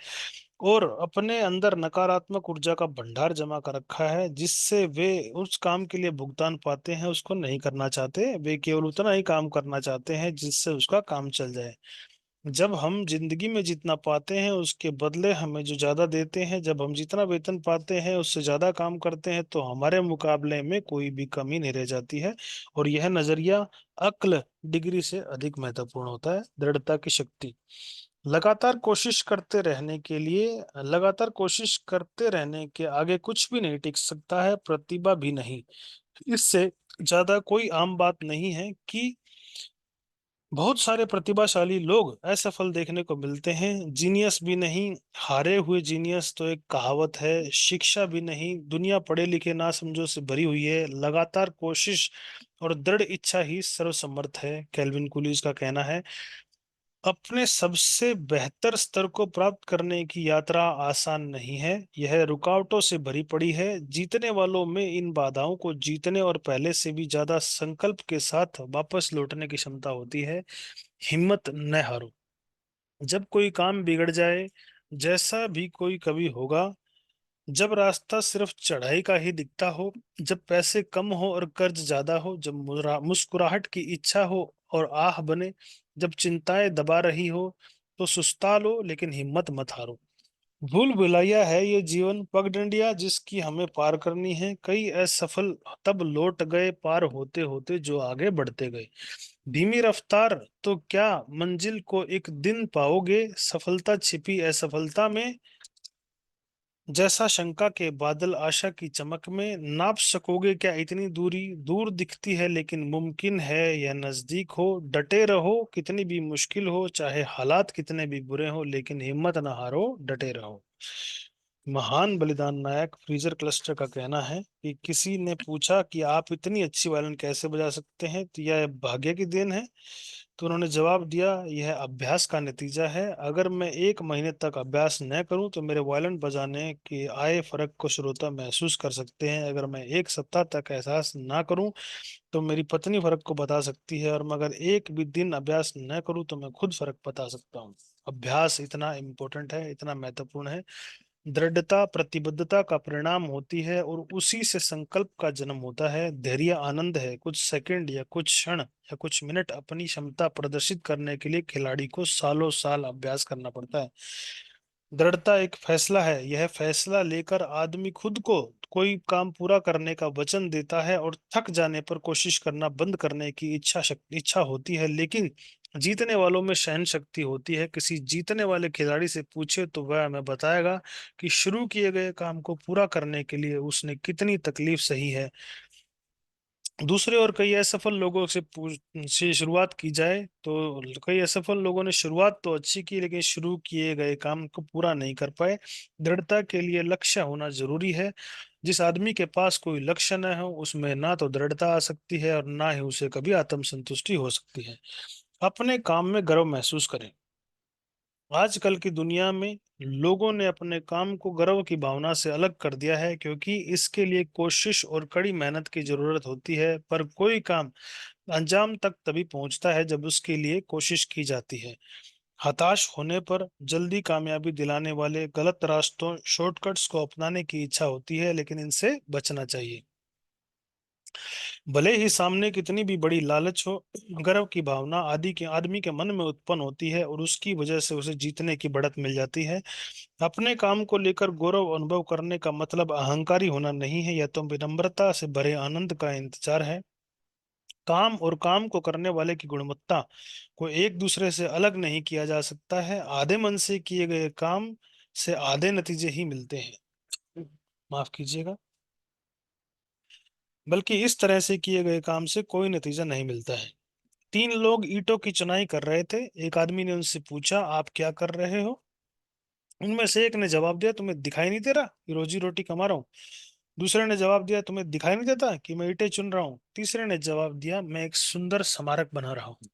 और अपने अंदर नकारात्मक ऊर्जा का भंडार जमा कर रखा है जिससे वे उस काम के लिए भुगतान पाते हैं उसको नहीं करना चाहते। वे केवल उतना ही काम करना चाहते हैं जिससे उसका काम चल जाए। जब हम जिंदगी में जितना पाते हैं उसके बदले हमें जो ज्यादा देते हैं, जब हम जितना वेतन पाते हैं उससे ज्यादा काम करते हैं, तो हमारे मुकाबले में कोई भी कमी नहीं रह जाती है। और यह नजरिया अक्ल डिग्री से अधिक महत्वपूर्ण होता है। दृढ़ता की शक्ति। लगातार कोशिश करते रहने के आगे कुछ भी नहीं टिक सकता है, प्रतिभा भी नहीं। इससे ज्यादा कोई आम बात नहीं है कि बहुत सारे प्रतिभाशाली लोग असफल देखने को मिलते हैं। जीनियस भी नहीं, हारे हुए जीनियस तो एक कहावत है। शिक्षा भी नहीं, दुनिया पढ़े लिखे ना समझो से भरी हुई है। लगातार कोशिश और दृढ़ इच्छा ही सर्वसमर्थ है, कैल्विन कूलिज का कहना है। अपने सबसे बेहतर स्तर को प्राप्त करने की यात्रा आसान नहीं है, यह रुकावटों से भरी पड़ी है। जीतने वालों में इन बाधाओं को जीतने और पहले से भी ज्यादा संकल्प के साथ वापस लौटने की क्षमता होती है। हिम्मत न हारो। जब कोई काम बिगड़ जाए, जैसा भी कोई कभी होगा, जब रास्ता सिर्फ चढ़ाई का ही दिखता हो, जब पैसे कम हो और कर्ज ज्यादा हो, जब मुस्कुराहट की इच्छा हो और आह बने, जब चिंताएं दबा रही हो, तो सुस्ता लो लेकिन हिम्मत मत हारो। भूल भुलैया है ये जीवन, पगडंडियां जिसकी हमें पार करनी है। कई असफल तब लौट गए पार होते होते जो आगे बढ़ते गए। धीमी रफ्तार तो क्या मंजिल को एक दिन पाओगे, सफलता छिपी असफलता में। जैसा शंका के बादल आशा की चमक में, नाप सकोगे क्या इतनी दूरी? दूर दिखती है लेकिन मुमकिन है यह नजदीक हो। डटे रहो कितनी भी मुश्किल हो, चाहे हालात कितने भी बुरे हो, लेकिन हिम्मत न हारो, डटे रहो। महान बलिदान नायक फ्रीजर क्लस्टर का कहना है कि किसी ने पूछा कि आप इतनी अच्छी वायलिन कैसे बजा सकते हैं, तो यह भाग्य की देन है? तो उन्होंने जवाब दिया, यह अभ्यास का नतीजा है। अगर मैं 1 महीने तक अभ्यास न करूं तो मेरे वायलिन बजाने के आए फर्क को श्रोता महसूस कर सकते हैं। अगर मैं 1 सप्ताह तक एहसास ना करूं तो मेरी पत्नी फर्क को बता सकती है, और मगर एक भी दिन अभ्यास न करूं तो मैं खुद फर्क बता सकता हूं। अभ्यास इतना इम्पोर्टेंट है, इतना महत्वपूर्ण है। दृढ़ता प्रतिबद्धता का परिणाम होती है और उसी से संकल्प का जन्म होता है। धैर्य आनंद है। कुछ सेकंड या कुछ क्षण या कुछ मिनट अपनी क्षमता प्रदर्शित करने के लिए खिलाड़ी को सालों साल अभ्यास करना पड़ता है। दृढ़ता एक फैसला है। यह फैसला लेकर आदमी खुद को कोई काम पूरा करने का वचन देता है और थक जाने पर कोशिश करना बंद करने की इच्छा होती है। लेकिन जीतने वालों में सहन शक्ति होती है। किसी जीतने वाले खिलाड़ी से पूछे तो वह हमें बताएगा कि शुरू किए गए काम को पूरा करने के लिए उसने कितनी तकलीफ सही है। दूसरे और कई असफल लोगों से शुरुआत की जाए तो कई असफल लोगों ने शुरुआत तो अच्छी की लेकिन शुरू किए गए काम को पूरा नहीं कर पाए। दृढ़ता के लिए लक्ष्य होना जरूरी है। जिस आदमी के पास कोई लक्ष्य न हो उसमें ना तो दृढ़ता आ सकती है और ना ही उसे कभी आत्मसंतुष्टि हो सकती है। अपने काम में गर्व महसूस करें। आजकल की दुनिया में लोगों ने अपने काम को गर्व की भावना से अलग कर दिया है, क्योंकि इसके लिए कोशिश और कड़ी मेहनत की जरूरत होती है। पर कोई काम अंजाम तक तभी पहुंचता है जब उसके लिए कोशिश की जाती है। हताश होने पर जल्दी कामयाबी दिलाने वाले गलत रास्तों, शॉर्टकट्स को अपनाने की इच्छा होती है, लेकिन इनसे बचना चाहिए। भले ही सामने कितनी भी बड़ी लालच हो, गर्व की भावना आदमी के मन में उत्पन्न होती है और उसकी वजह से उसे जीतने की बढ़त मिल जाती है। अपने काम को लेकर गौरव अनुभव करने का मतलब अहंकारी होना नहीं है, यह तो विनम्रता से भरे आनंद का इंतजार है। काम और काम को करने वाले की गुणवत्ता को एक दूसरे से अलग नहीं किया जा सकता है। आधे मन से किए गए काम से आधे नतीजे ही मिलते हैं, माफ कीजिएगा, बल्कि इस तरह से किए गए काम से कोई नतीजा नहीं मिलता है। तीन लोग ईंटों की चुनाई कर रहे थे। एक आदमी ने उनसे पूछा, आप क्या कर रहे हो? उनमें से एक ने जवाब दिया, तुम्हें दिखाई नहीं दे रहा कि रोजी रोटी कमा रहा हूँ? दूसरे ने जवाब दिया, तुम्हें दिखाई नहीं देता कि मैं ईंटें चुन रहा हूँ? तीसरे ने जवाब दिया, मैं एक सुंदर स्मारक बना रहा हूँ।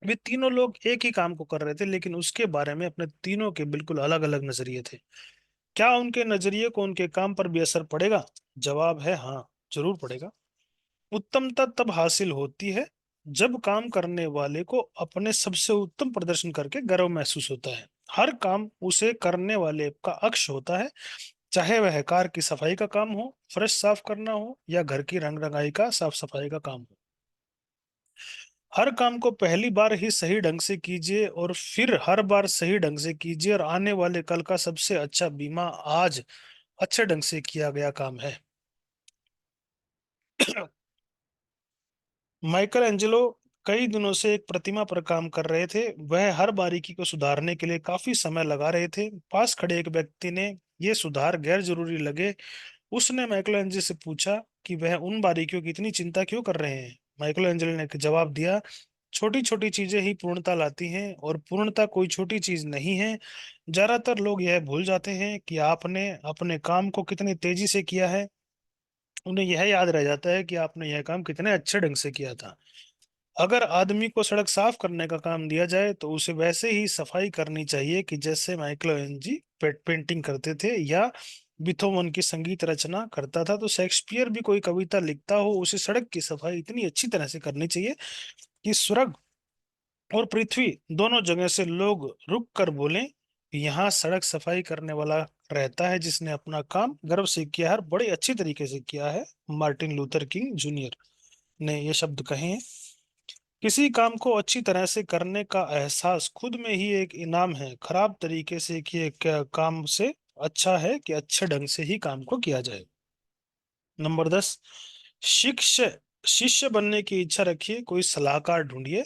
वे तीनों लोग एक ही काम को कर रहे थे, लेकिन उसके बारे में अपने तीनों के बिल्कुल अलग अलग नजरिए थे। क्या उनके नजरिए को उनके काम पर भी असर पड़ेगा? जवाब है हाँ, जरूर पड़ेगा। उत्तमता तब हासिल होती है जब काम करने वाले को अपने सबसे उत्तम प्रदर्शन करके गर्व महसूस होता है। हर काम उसे करने वाले का अक्ष होता है, चाहे वह कार की सफाई का काम हो, फर्श साफ करना हो, या घर की रंग रंगाई का साफ सफाई का काम हो। हर काम को पहली बार ही सही ढंग से कीजिए और फिर हर बार सही ढंग से कीजिए, और आने वाले कल का सबसे अच्छा बीमा आज अच्छे ढंग से किया गया काम है। माइकल एंजेलो कई दिनों से एक प्रतिमा पर काम कर रहे थे। वह हर बारीकी को सुधारने के लिए काफी समय लगा रहे थे। पास खड़े एक व्यक्ति ने ये सुधार गैर जरूरी लगे। उसने माइकल एंजेलो से पूछा कि वह उन बारीकियों की इतनी चिंता क्यों कर रहे हैं। माइकल एंजेलो ने जवाब दिया, छोटी छोटी चीजें ही पूर्णता लाती हैं, और पूर्णता कोई छोटी चीज नहीं है। ज्यादातर लोग यह भूल जाते हैं कि आपने अपने काम को कितनी तेजी से किया है। उन्हें यह याद रह जाता है कि आपने यह काम कितने अच्छे ढंग से किया था। अगर आदमी को सड़क साफ करने का काम दिया जाए तो उसे वैसे ही सफाई करनी चाहिए कि जैसे माइकलएंजी पेंटिंग करते थे या बिथोवन की संगीत रचना करता था। तो शेक्सपियर भी कोई कविता लिखता हो, उसे सड़क की सफाई इतनी अच्छी तरह से करनी चाहिए कि स्वर्ग और पृथ्वी दोनों जगह से लोग रुक कर बोलें कि यहाँ सड़क सफाई करने वाला रहता है, जिसने अपना काम गर्व से किया है, बड़े अच्छी तरीके से किया है। मार्टिन लूथर किंग जूनियर ने ये शब्द कहे हैं। किसी काम को अच्छी तरह से करने का एहसास खुद में ही एक इनाम है। खराब तरीके से किए काम से अच्छा है कि अच्छे ढंग से ही काम को किया जाए। नंबर 10, शिष्य शिष्य बनने की इच्छा रखिए, कोई सलाहकार ढूंढिए।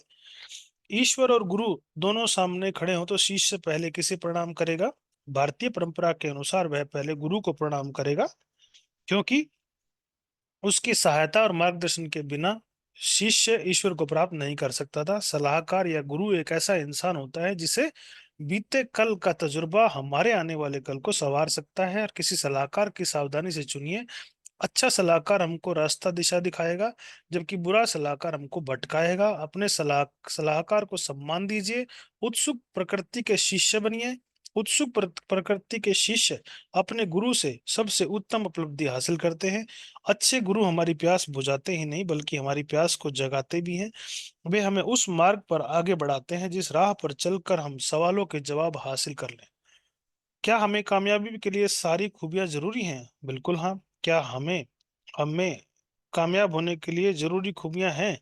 ईश्वर और गुरु दोनों सामने खड़े हो तो शिष्य पहले किसे प्रणाम करेगा? भारतीय परंपरा के अनुसार वह पहले गुरु को प्रणाम करेगा, क्योंकि उसकी सहायता और मार्गदर्शन के बिना शिष्य ईश्वर को प्राप्त नहीं कर सकता था। सलाहकार या गुरु एक ऐसा इंसान होता है जिसे बीते कल का तजुर्बा हमारे आने वाले कल को संवार सकता है। और किसी सलाहकार की सावधानी से चुनिए। अच्छा सलाहकार हमको रास्ता दिशा दिखाएगा, जबकि बुरा सलाहकार हमको भटकाएगा। अपने सलाहकार को सम्मान दीजिए। उत्सुक प्रकृति के शिष्य बनिए। उत्सुक प्रकृति के शिष्य अपने गुरु से सबसे उत्तम उपलब्धि हासिल करते हैं। अच्छे गुरु हमारी प्यास बुझाते ही नहीं, बल्कि हमारी प्यास को जगाते भी हैं। वे हमें उस मार्ग पर आगे बढ़ाते हैं जिस राह पर चलकर हम सवालों के जवाब हासिल कर लें। क्या हमें कामयाबी के लिए सारी खूबियां जरूरी हैं? बिल्कुल हाँ। क्या हमें हमें कामयाब होने के लिए जरूरी खूबियां हैं?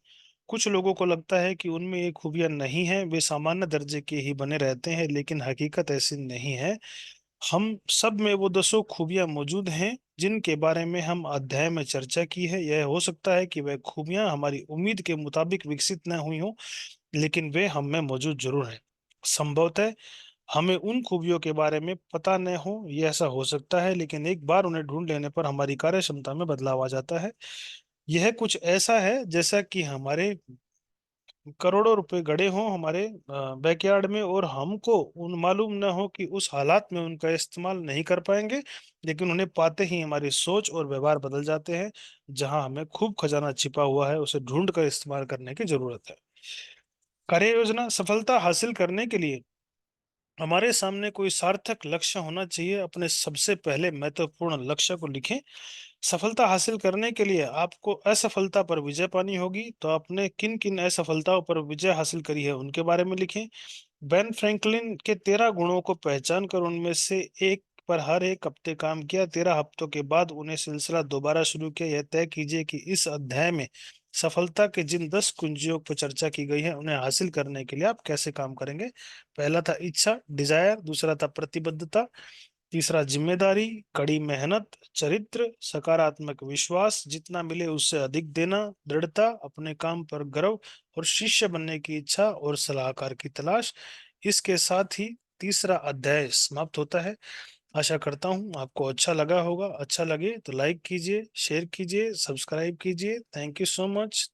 कुछ लोगों को लगता है कि उनमें ये खूबियां नहीं हैं, वे सामान्य दर्जे के ही बने रहते हैं, लेकिन हकीकत ऐसी नहीं है। हम सब में वो 10 खूबियां मौजूद हैं जिनके बारे में हम अध्याय में चर्चा की है। यह हो सकता है कि वह खूबियां हमारी उम्मीद के मुताबिक विकसित न हुई हो, लेकिन वे हम में मौजूद जरूर हैं। संभवतः हमें उन खूबियों के बारे में पता न हो, यह ऐसा हो सकता है, लेकिन एक बार उन्हें ढूंढ लेने पर हमारी कार्य क्षमता में बदलाव आ जाता है। यह कुछ ऐसा है जैसा कि हमारे करोड़ों रुपए गड़े हों हमारे बैकयार्ड में, और हमको उन मालूम न हो कि उस हालात में उनका इस्तेमाल नहीं कर पाएंगे, लेकिन उन्हें पाते ही हमारी सोच और व्यवहार बदल जाते हैं। जहां हमें खूब खजाना छिपा हुआ है, उसे ढूंढ कर इस्तेमाल करने की जरूरत है। कार्य योजना सफलता हासिल करने के लिए हमारे सामने कोई सार्थक लक्ष्य होना चाहिए। अपने सबसे पहले महत्वपूर्ण लक्ष्य को लिखें। सफलता हासिल करने के लिए आपको असफलता पर विजय पानी होगी, तो आपने किन किन असफलताओं पर विजय हासिल करी है उनके बारे में लिखें। बेन फ्रैंकलिन के 13 गुणों को पहचान कर उनमें से एक पर हर एक हफ्ते काम किया। 13 हफ्तों के बाद उन्हें सिलसिला दोबारा शुरू किया। यह तय कीजिए कि इस अध्याय में सफलता के जिन 10 कुंजियों पर चर्चा की गई है उन्हें हासिल करने के लिए आप कैसे काम करेंगे। पहला था इच्छा, डिजायर। दूसरा था प्रतिबद्धता। तीसरा जिम्मेदारी, कड़ी मेहनत, चरित्र, सकारात्मक विश्वास, जितना मिले उससे अधिक देना, दृढ़ता, अपने काम पर गर्व और शिष्य बनने की इच्छा और सलाहकार की तलाश। इसके साथ ही तीसरा अध्याय समाप्त होता है। आशा करता हूँ आपको अच्छा लगा होगा। अच्छा लगे तो लाइक कीजिए, शेयर कीजिए, सब्सक्राइब कीजिए। Thank you so much.